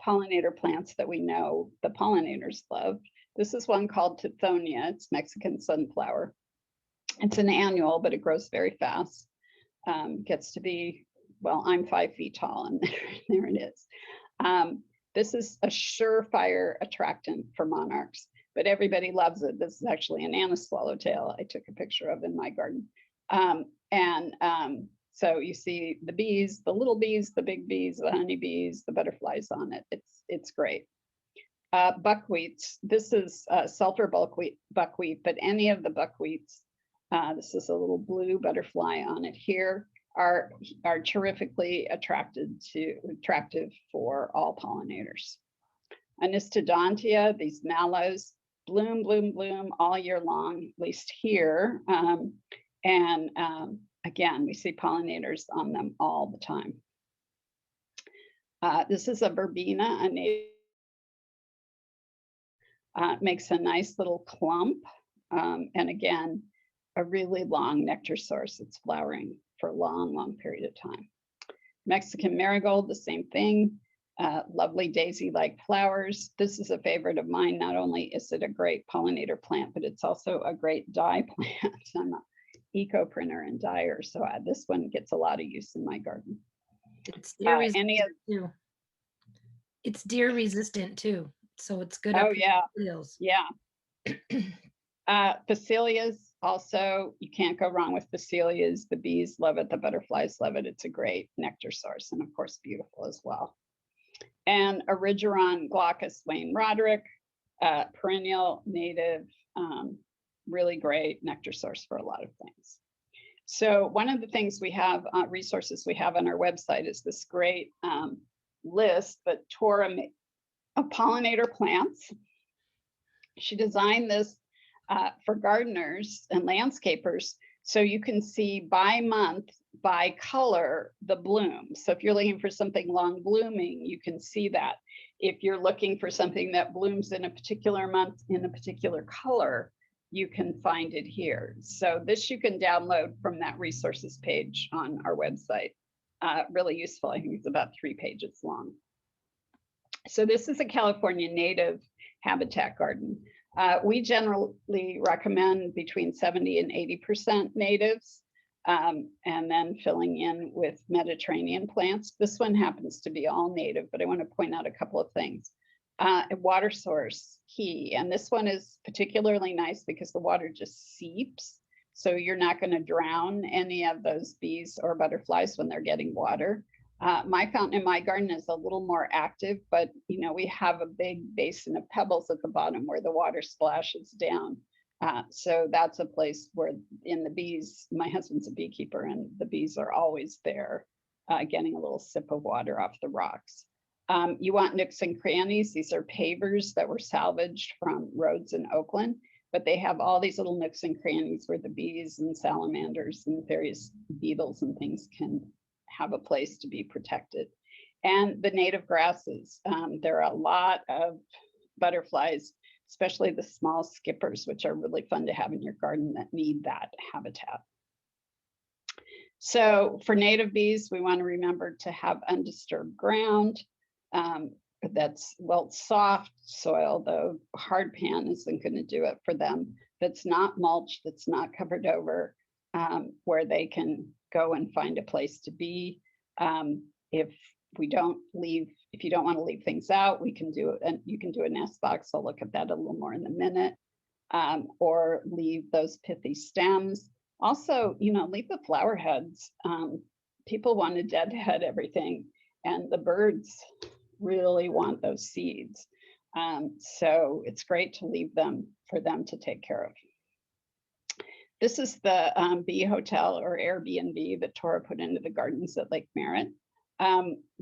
pollinator plants that we know the pollinators love. This is one called Tithonia. It's Mexican sunflower. It's an annual, but it grows very fast. Gets to be, well, I'm 5 feet tall, and there it is. This is a surefire attractant for monarchs, but everybody loves it. This is actually an Anna swallowtail I took a picture of in my garden. And so you see the bees, the little bees, the big bees, the honeybees, the butterflies on it. It's great. Buckwheats. This is sulfur buckwheat, but any of the buckwheats, this is a little blue butterfly on it here, are terrifically attractive for all pollinators. Anistodontia, these mallows, bloom, bloom, bloom all year long, at least here. Again, we see pollinators on them all the time. This is a verbena, a native. Makes a nice little clump. And again, a really long nectar source. It's flowering for a long, long period of time. Mexican marigold, the same thing. Lovely daisy-like flowers. This is a favorite of mine. Not only is it a great pollinator plant, but it's also a great dye plant. I'm an eco printer and dyer, so this one gets a lot of use in my garden. It's deer resistant too. It's deer resistant too, so it's good. Oh yeah, Foothills. yeah. Phacelias also, you can't go wrong with phacelias. The bees love it, the butterflies love it. It's a great nectar source, and of course beautiful as well. And Erigeron glaucus Wayne Roderick, perennial native, really great nectar source for a lot of things. So one of the things we have, resources we have on our website is this great list that Tora made of pollinator plants. She designed this for gardeners and landscapers, so you can see by month, by color, the bloom. So if you're looking for something long blooming, you can see that. If you're looking for something that blooms in a particular month in a particular color, you can find it here. So this you can download from that resources page on our website. Really useful. I think it's about 3 pages long. So this is a California native habitat garden. We generally recommend between 70 and 80% natives, and then filling in with Mediterranean plants. This one happens to be all native, but I want to point out a couple of things. Water source key, and this one is particularly nice because the water just seeps, so you're not going to drown any of those bees or butterflies when they're getting water. My fountain in my garden is a little more active, but we have a big basin of pebbles at the bottom where the water splashes down. So that's a place where in the bees, my husband's a beekeeper, and the bees are always there getting a little sip of water off the rocks. You want nooks and crannies. These are pavers that were salvaged from roads in Oakland, but they have all these little nooks and crannies where the bees and salamanders and various beetles and things can have a place to be protected. And the native grasses. There are a lot of butterflies, especially the small skippers, which are really fun to have in your garden that need that habitat. So for native bees, we want to remember to have undisturbed ground. That's, well, soft soil, though hard pan isn't going to do it for them. That's not mulch, that's not covered over, where they can go and find a place to be. If you don't want to leave things out, we can do it, and you can do a nest box. I'll look at that a little more in a minute. Or leave those pithy stems. Also, leave the flower heads. People want to deadhead everything, and the birds really want those seeds. So it's great to leave them for them to take care of. This is the bee hotel or Airbnb that Tora put into the gardens at Lake Merritt.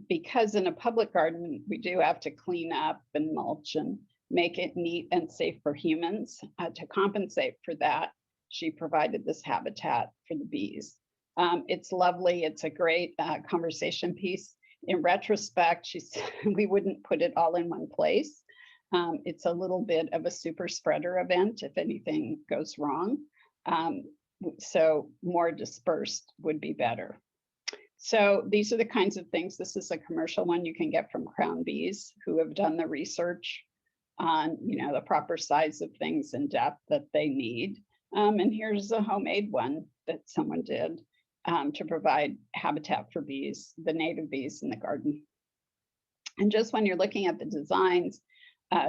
Because in a public garden, we do have to clean up and mulch and make it neat and safe for humans. To compensate for that, she provided this habitat for the bees. It's lovely. It's a great conversation piece. In retrospect, she said we wouldn't put it all in one place. It's a little bit of a super spreader event if anything goes wrong. So more dispersed would be better. So these are the kinds of things. This is a commercial one you can get from Crown Bees, who have done the research on the proper size of things and depth that they need. And here's a homemade one that someone did to provide habitat for bees, the native bees in the garden. And just when you're looking at the designs,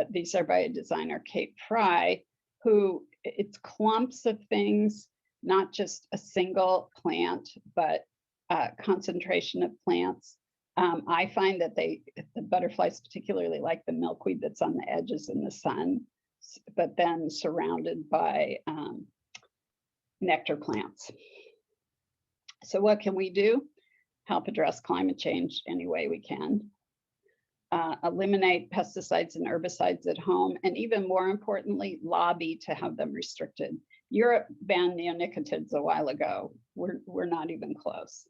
these are by a designer, Kate Fry, who it's clumps of things. not just a single plant, but a concentration of plants. I find that the butterflies particularly like the milkweed that's on the edges in the sun, but then surrounded by nectar plants. So what can we do? Help address climate change any way we can. Eliminate pesticides and herbicides at home, and even more importantly, lobby to have them restricted. Europe banned neonicotinoids a while ago. We're not even close.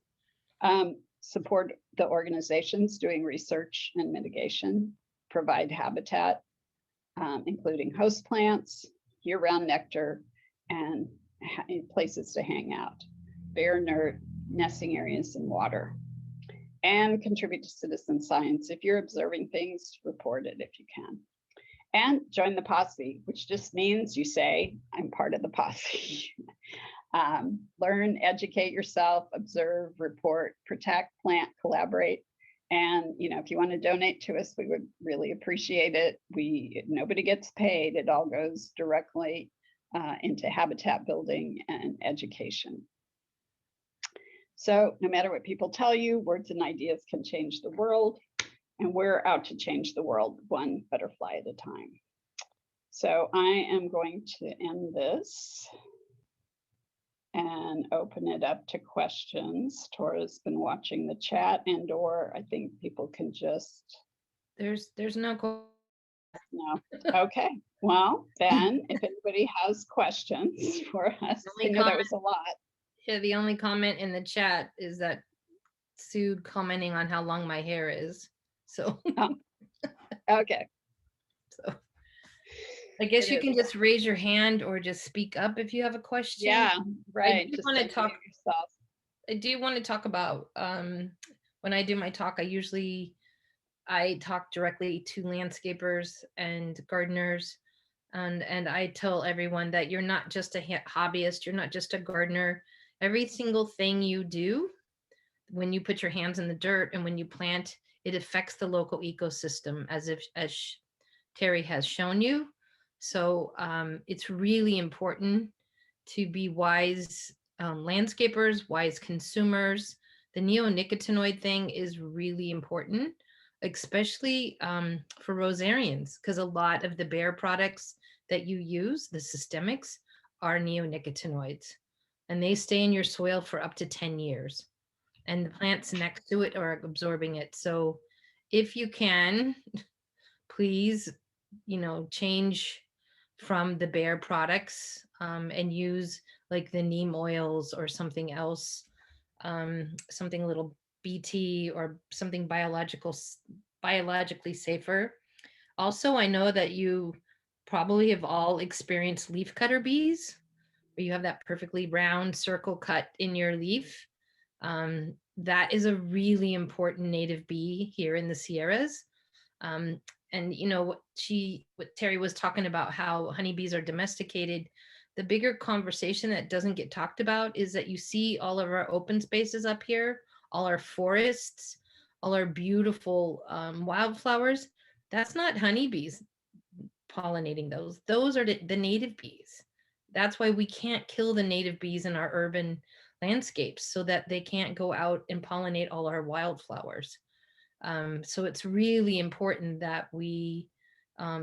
Support the organizations doing research and mitigation, provide habitat, including host plants, year-round nectar, and places to hang out, bare nesting areas and water, and contribute to citizen science. If you're observing things, report it if you can. And join the posse, which just means you say, I'm part of the posse. Learn, educate yourself, observe, report, protect, plant, collaborate. And if you want to donate to us, we would really appreciate it. Nobody gets paid. It all goes directly into habitat building and education. So no matter what people tell you, words and ideas can change the world, and we're out to change the world one butterfly at a time. So I am going to end this and open it up to questions. Tora's been watching the chat, or I think people can just. There's no. No. Okay. Well, then if anybody has questions for us, I know that was a lot. Yeah, the only comment in the chat is that Sue commenting on how long my hair is. So okay. So I guess you can just raise your hand or just speak up if you have a question. Yeah, right. I do want to talk about when I do my talk, I talk directly to landscapers and gardeners, and I tell everyone that you're not just a hobbyist, you're not just a gardener. Every single thing you do, when you put your hands in the dirt and when you plant, it affects the local ecosystem, as Terry has shown you. So it's really important to be wise landscapers, wise consumers. The neonicotinoid thing is really important, especially for rosarians, because a lot of the bare products that you use, the systemics, are neonicotinoids, and they stay in your soil for up to 10 years. And the plants next to it are absorbing it. So if you can, please, change from the bare products and use like the neem oils or something else, something a little BT or something biologically safer. Also, I know that you probably have all experienced leafcutter bees, where you have that perfectly round circle cut in your leaf. That is a really important native bee here in the Sierras. And what Terry was talking about, how honeybees are domesticated. The bigger conversation that doesn't get talked about is that you see all of our open spaces up here, all our forests, all our beautiful wildflowers. That's not honeybees pollinating those. Those are the native bees. That's why we can't kill the native bees in our urban landscapes, so that they can't go out and pollinate all our wildflowers. So it's really important that we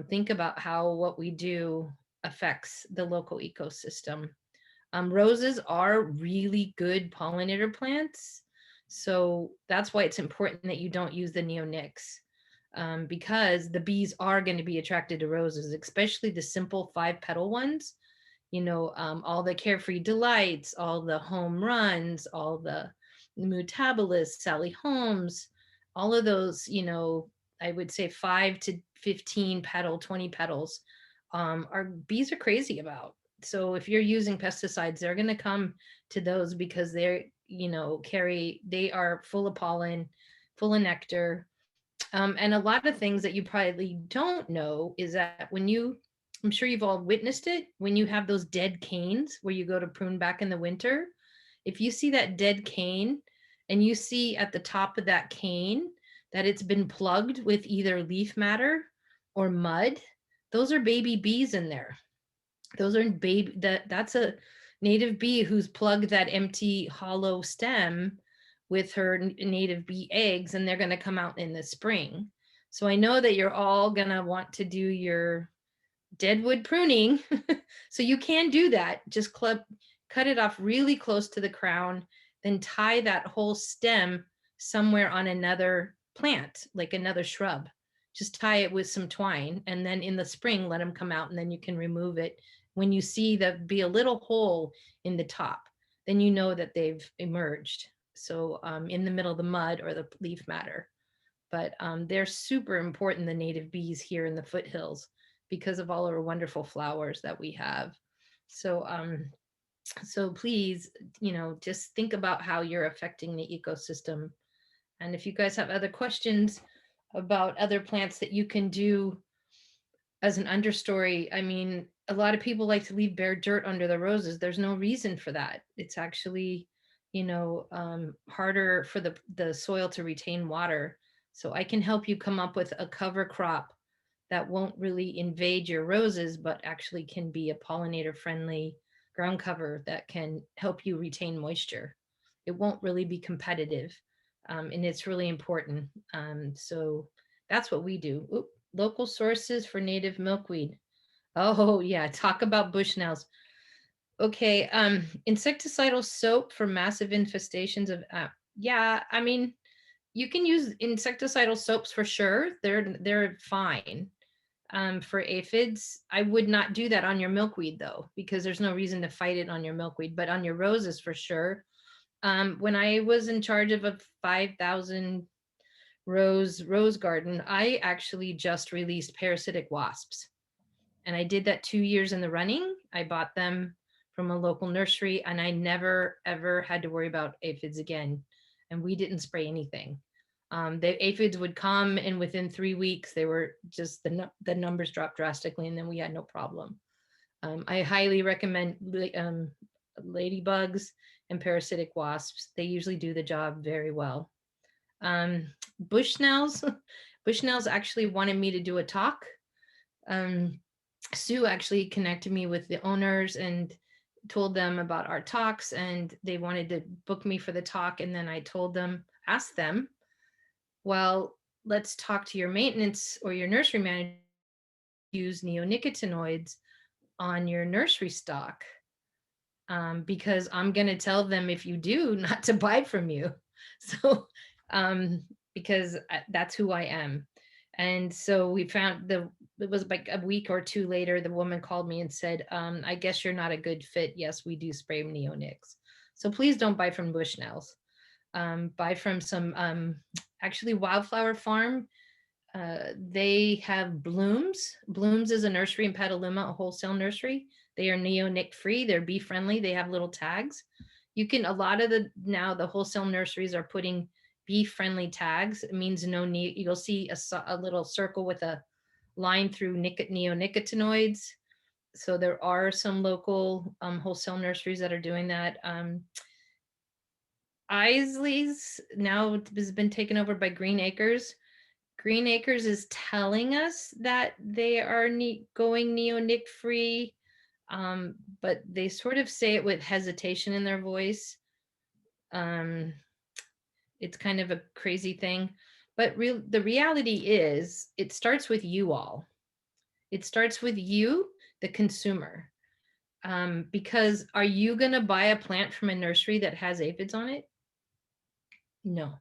think about how what we do affects the local ecosystem. Roses are really good pollinator plants. So that's why it's important that you don't use the neonics, because the bees are going to be attracted to roses, especially the simple 5-petal ones. All the Carefree Delights, all the Home Runs, all the Mutabilis, Sally Holmes, all of those, I would say 5 to 15 petal, 20 petals, our bees are crazy about. So if you're using pesticides, they're going to come to those because they're, they are full of pollen, full of nectar. And a lot of things that you probably don't know is that I'm sure you've all witnessed it, when you have those dead canes where you go to prune back in the winter, if you see that dead cane and you see at the top of that cane that it's been plugged with either leaf matter or mud, those are baby bees in there. Those are that's native bee who's plugged that empty hollow stem with her native bee eggs, and they're going to come out in the spring. So I know that you're all going to want to do your deadwood pruning. So you can do that. Just cut it off really close to the crown, then tie that whole stem somewhere on another plant, like another shrub. Just tie it with some twine, and then in the spring, let them come out, and then you can remove it. When you see that be a little hole in the top, then you know that they've emerged. So in the middle of the mud or the leaf matter. But they're super important, the native bees here in the foothills, because of all our wonderful flowers that we have. So so please, just think about how you're affecting the ecosystem. And if you guys have other questions about other plants that you can do as an understory, I mean, a lot of people like to leave bare dirt under the roses. There's no reason for that. It's actually, harder for the soil to retain water. So I can help you come up with a cover crop that won't really invade your roses, but actually can be a pollinator friendly ground cover that can help you retain moisture. It won't really be competitive. And it's really important. So that's what we do. Oop, local sources for native milkweed. Oh yeah, talk about bushnells. Okay, insecticidal soap for massive infestations of, yeah, I mean, you can use insecticidal soaps for sure. They're fine. For aphids, I would not do that on your milkweed though, because there's no reason to fight it on your milkweed, but on your roses for sure. When I was in charge of a 5,000 rose garden, I actually just released parasitic wasps. And I did that 2 years in the running. I bought them from a local nursery, and I never, ever had to worry about aphids again. And we didn't spray anything. The aphids would come, and within 3 weeks, they were just, the numbers dropped drastically, and then we had no problem. I highly recommend ladybugs and parasitic wasps. They usually do the job very well. Bushnells, bushnells actually wanted me to do a talk. Sue actually connected me with the owners and told them about our talks, and they wanted to book me for the talk. And then I asked them, well, let's talk to your maintenance or your nursery manager, use neonicotinoids on your nursery stock. Because I'm going to tell them, if you do, not to buy from you. So, because that's who I am. And so we found it was like a week or two later, the woman called me and said, I guess you're not a good fit. Yes, we do spray neonics. So please don't buy from Bushnells. Buy from some, actually Wildflower Farm. They have Blooms. Blooms is a nursery in Petaluma, a wholesale nursery. They are neonic free. They're bee friendly. They have little tags. A lot of the wholesale nurseries are putting bee friendly tags. It means no need. You'll see a little circle with a line through neonicotinoids. So there are some local wholesale nurseries that are doing that. Isley's now has been taken over by Green Acres. Green Acres is telling us that they are going neonic free, but they sort of say it with hesitation in their voice. It's kind of a crazy thing, but the reality is it starts with you all. It starts with you, the consumer. Because are you going to buy a plant from a nursery that has aphids on it? No.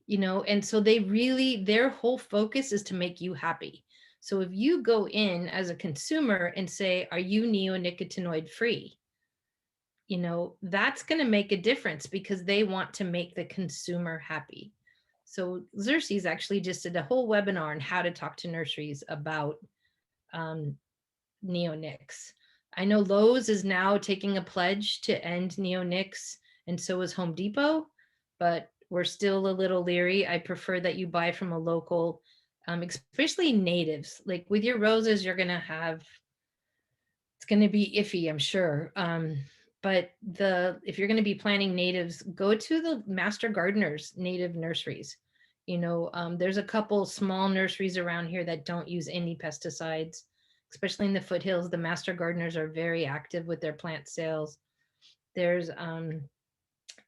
And so their whole focus is to make you happy. So if you go in as a consumer and say, are you neonicotinoid free? That's going to make a difference, because they want to make the consumer happy. So Xerxes actually just did a whole webinar on how to talk to nurseries about neonics. I know Lowe's is now taking a pledge to end neonics, and so is Home Depot, but we're still a little leery. I prefer that you buy from a local, especially natives. Like with your roses, it's going to be iffy, I'm sure. But if you're going to be planting natives, go to the master gardeners, native nurseries. There's a couple small nurseries around here that don't use any pesticides. especially in the foothills. The master gardeners are very active with their plant sales. There's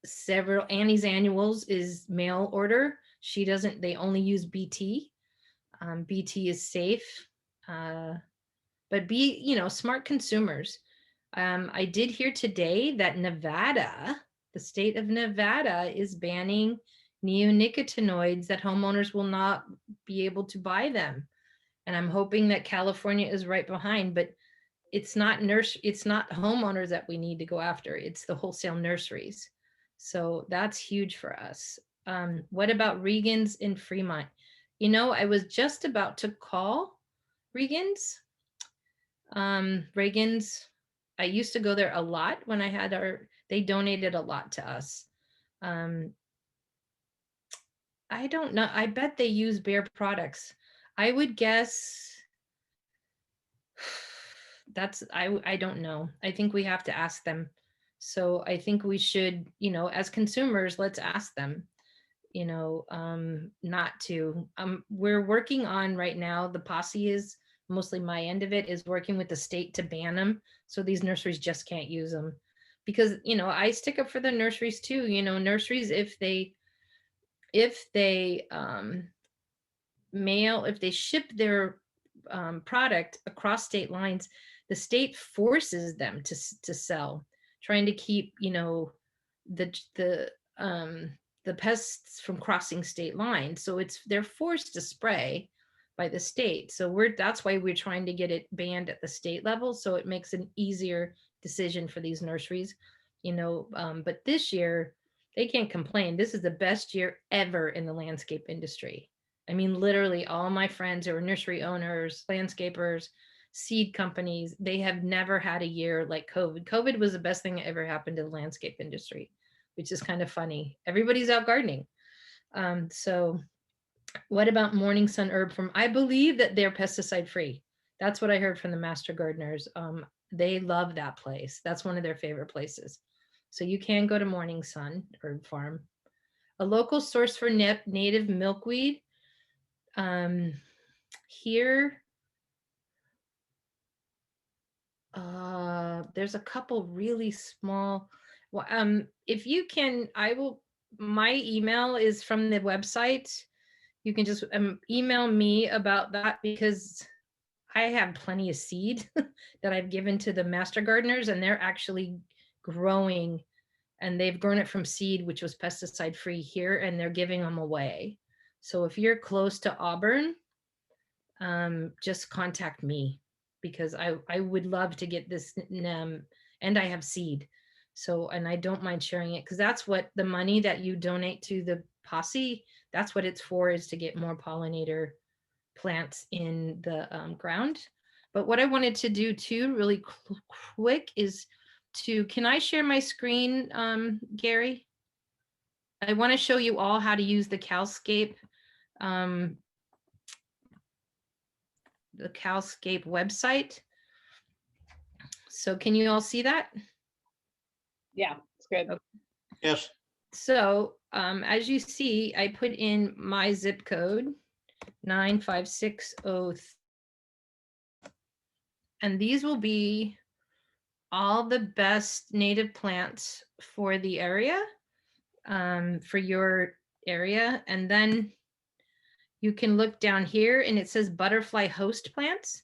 several, Annie's Annuals is mail order. She doesn't, they only use BT. BT is safe, but be, you know, smart consumers. I did hear today that Nevada, the state of Nevada, is banning neonicotinoids, that homeowners will not be able to buy them. And I'm hoping that California is right behind, but it's not homeowners that we need to go after. It's the wholesale nurseries. So that's huge for us. What about Regan's in Fremont? You know, I was just about to call Regan's. Regan's, I used to go there a lot when I had they donated a lot to us. I don't know. I bet they use Bayer products. I would guess I don't know. I think we have to ask them. So I think we should, you know, as consumers, let's ask them, you know, not to. We're working on right now, the posse is, mostly my end of it, is working with the state to ban them. So these nurseries just can't use them. Because, you know, I stick up for the nurseries too. You know, nurseries, if they ship their product across state lines, the state forces them to sell, trying to keep, you know, the pests from crossing state lines. So they're forced to spray by the state. So that's why we're trying to get it banned at the state level, so it makes an easier decision for these nurseries, you know. But this year they can't complain. This is the best year ever in the landscape industry. I mean, literally all my friends who are nursery owners, landscapers, seed companies, they have never had a year like COVID. COVID was the best thing that ever happened to the landscape industry, which is kind of funny. Everybody's out gardening. So what about Morning Sun Herb Farm? I believe that they're pesticide free. That's what I heard from the master gardeners. They love that place. That's one of their favorite places. So you can go to Morning Sun Herb Farm. A local source for native milkweed. Here, there's a couple really small. Well, if you can, my email is from the website. You can just email me about that, because I have plenty of seed that I've given to the master gardeners, and they're actually growing, and they've grown it from seed, which was pesticide free here, and they're giving them away. So if you're close to Auburn, just contact me, because I would love to get this, and I have seed. So, and I don't mind sharing it, because that's what the money that you donate to the posse, that's what it's for, is to get more pollinator plants in the ground. But what I wanted to do too, really quick, is can I share my screen, Gary? I want to show you all how to use the Cowscape, website. So can you all see that? Yeah, it's good. Okay. Yes. So as you see, I put in my zip code 95603, and these will be all the best native plants for the area, for your area. And then you can look down here and it says butterfly host plants.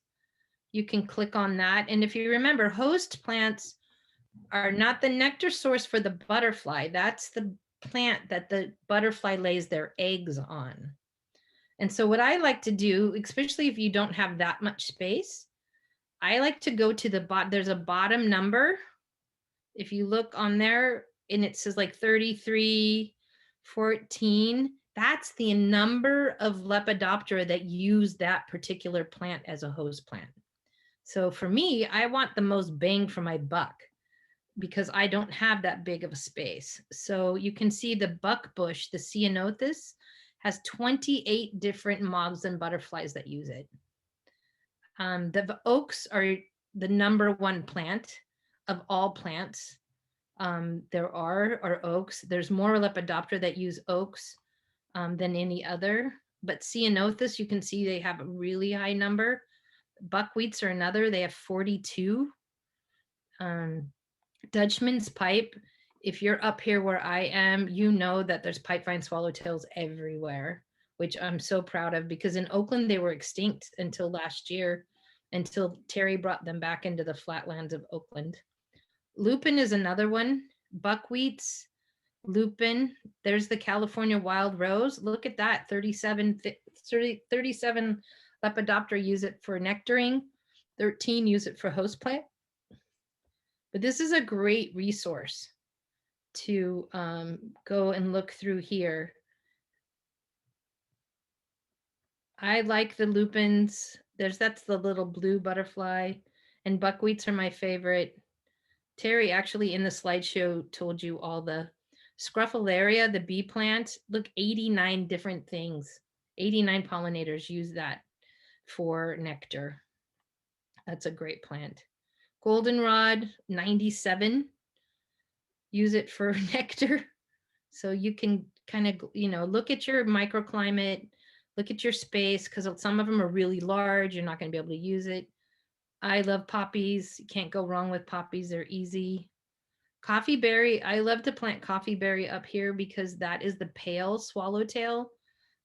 You can click on that. And if you remember, host plants are not the nectar source for the butterfly. That's the plant that the butterfly lays their eggs on. And so what I like to do, especially if you don't have that much space, I like to go to the bottom. There's a bottom number. If you look on there and it says like 3314, that's the number of Lepidoptera that use that particular plant as a host plant. So for me, I want the most bang for my buck, because I don't have that big of a space. So you can see the buckbush, the Ceanothus, has 28 different moths and butterflies that use it. The oaks are the #1 plant of all plants. There are oaks. There's more Lepidoptera that use oaks than any other. But Ceanothus, you can see they have a really high number. Buckwheats are another. They have 42. Dutchman's pipe. If you're up here where I am, you know that there's pipevine swallowtails everywhere, which I'm so proud of, because in Oakland they were extinct until last year, until Terry brought them back into the flatlands of Oakland. Lupin is another one. Buckwheats, Lupin. There's the California wild rose. Look at that, 37 Lepidoptera use it for nectaring, 13 use it for host plant. But this is a great resource to go and look through here. I like the lupins. That's the little blue butterfly, and buckwheats are my favorite. Terry actually in the slideshow told you all the Scrophularia, the bee plant. Look, 89 different things. 89 pollinators use that for nectar. That's a great plant. Goldenrod, 97 use it for nectar. So you can kind of, look at your microclimate, look at your space, because some of them are really large. You're not going to be able to use it. I love poppies. You can't go wrong with poppies. They're easy. Coffee berry. I love to plant coffee berry up here because that is the pale swallowtail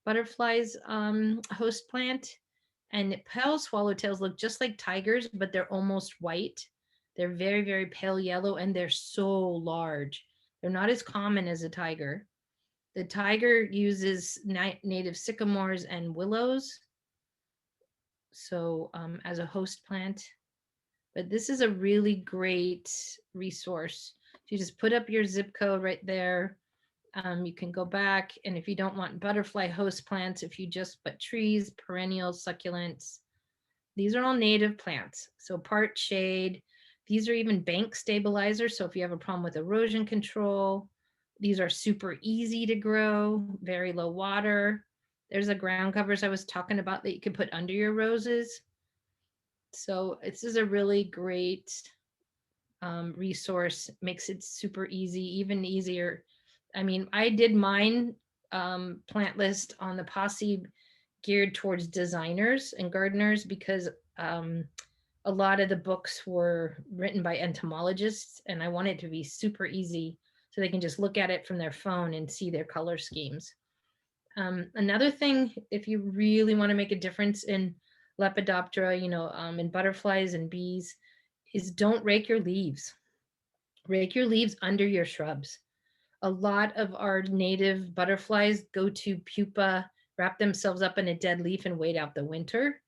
butterflies host plant. And pale swallowtails look just like tigers, but they're almost white. They're very, very pale yellow, and they're so large. They're not as common as a tiger. The tiger uses native sycamores and willows, so as a host plant. But this is a really great resource. You just put up your zip code right there. You can go back, and if you don't want butterfly host plants, if you just put trees, perennials, succulents, these are all native plants. So part shade. These are even bank stabilizers. So if you have a problem with erosion control, these are super easy to grow, very low water. There's the ground covers I was talking about that you can put under your roses. So this is a really great resource. Makes it super easy, even easier. I mean, I did mine plant list on the Posse geared towards designers and gardeners, because a lot of the books were written by entomologists, and I want it to be super easy so they can just look at it from their phone and see their color schemes. Another thing, if you really want to make a difference in Lepidoptera, in butterflies and bees, is don't rake your leaves. Rake your leaves under your shrubs. A lot of our native butterflies go to pupa, wrap themselves up in a dead leaf and wait out the winter,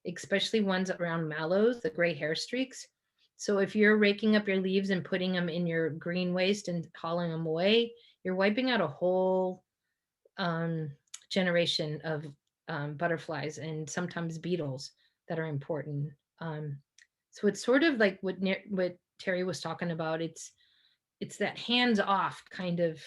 especially ones around mallows, the gray hair streaks. So if you're raking up your leaves and putting them in your green waste and hauling them away, you're wiping out a whole generation of butterflies and sometimes beetles that are important. So it's sort of like what Terry was talking about. It's that hands-off kind of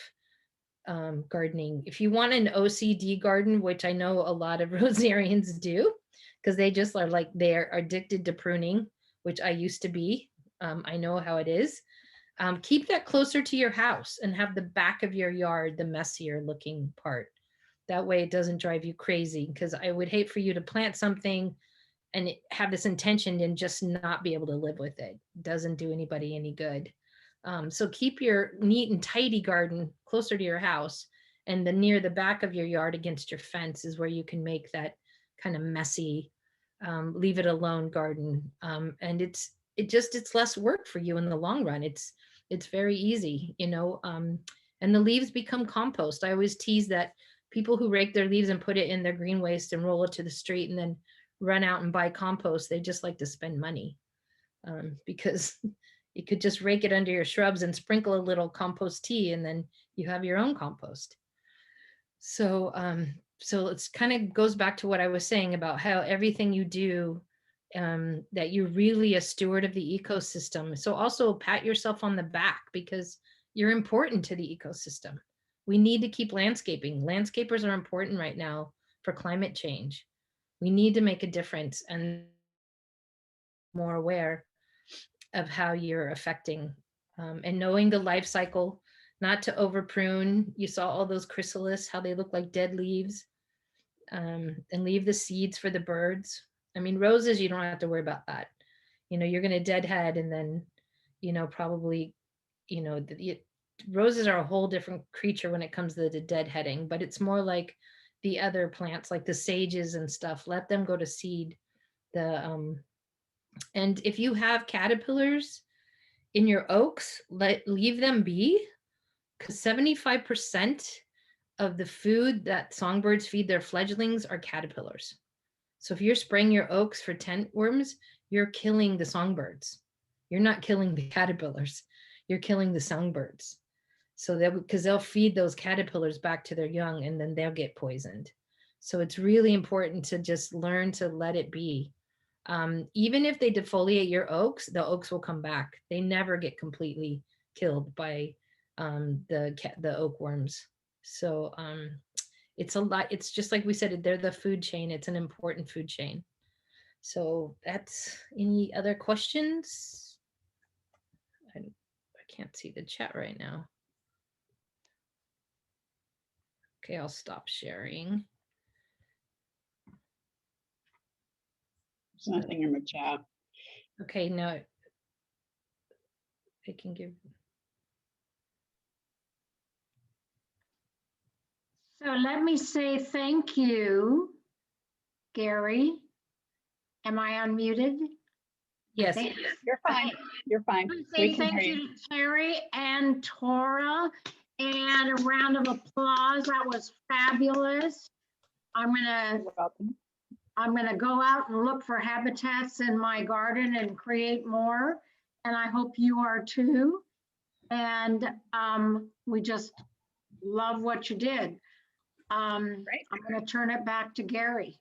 gardening. If you want an OCD garden, which I know a lot of rosarians do, because they just are like, they're addicted to pruning, which I used to be. I know how it is. Keep that closer to your house and have the back of your yard the messier looking part. That way it doesn't drive you crazy, because I would hate for you to plant something and have this intention and just not be able to live with it. It doesn't do anybody any good. So keep your neat and tidy garden closer to your house, and near the back of your yard against your fence is where you can make that kind of messy, leave it alone garden. And it's less work for you in the long run. It's very easy, and the leaves become compost. I always tease that people who rake their leaves and put it in their green waste and roll it to the street and then run out and buy compost, they just like to spend money, because you could just rake it under your shrubs and sprinkle a little compost tea, and then you have your own compost. So it's kind of goes back to what I was saying about how everything you do, that you're really a steward of the ecosystem. So also pat yourself on the back, because you're important to the ecosystem. We need to keep landscaping. Landscapers are important right now for climate change. We need to make a difference and more aware of how you're affecting, and knowing the life cycle, not to over prune. You saw all those chrysalis, how they look like dead leaves, and leave the seeds for the birds. I mean, roses, you don't have to worry about that. You're going to deadhead and then, probably, roses are a whole different creature when it comes to the deadheading, but it's more like the other plants, like the sages and stuff. Let them go to seed. And if you have caterpillars in your oaks, leave them be, because 75% of the food that songbirds feed their fledglings are caterpillars. So if you're spraying your oaks for tent worms, you're killing the songbirds. You're not killing the caterpillars. You're killing the songbirds. So because they'll feed those caterpillars back to their young and then they'll get poisoned. So it's really important to just learn to let it be. Even if they defoliate your oaks, the oaks will come back. They never get completely killed by the oak worms. So it's a lot. It's just like we said, they're the food chain. It's an important food chain. So that's, any other questions? I can't see the chat right now. Okay, I'll stop sharing. There's nothing in the chat. Okay, now I can give. So let me say thank you, Gary. Am I unmuted? Yes. You're fine. You're fine. Say We can thank hear you to Terry and Tora, and a round of applause. That was fabulous. You're welcome. I'm gonna go out and look for habitats in my garden and create more. And I hope you are too. And we just love what you did. I'm gonna turn it back to Gary.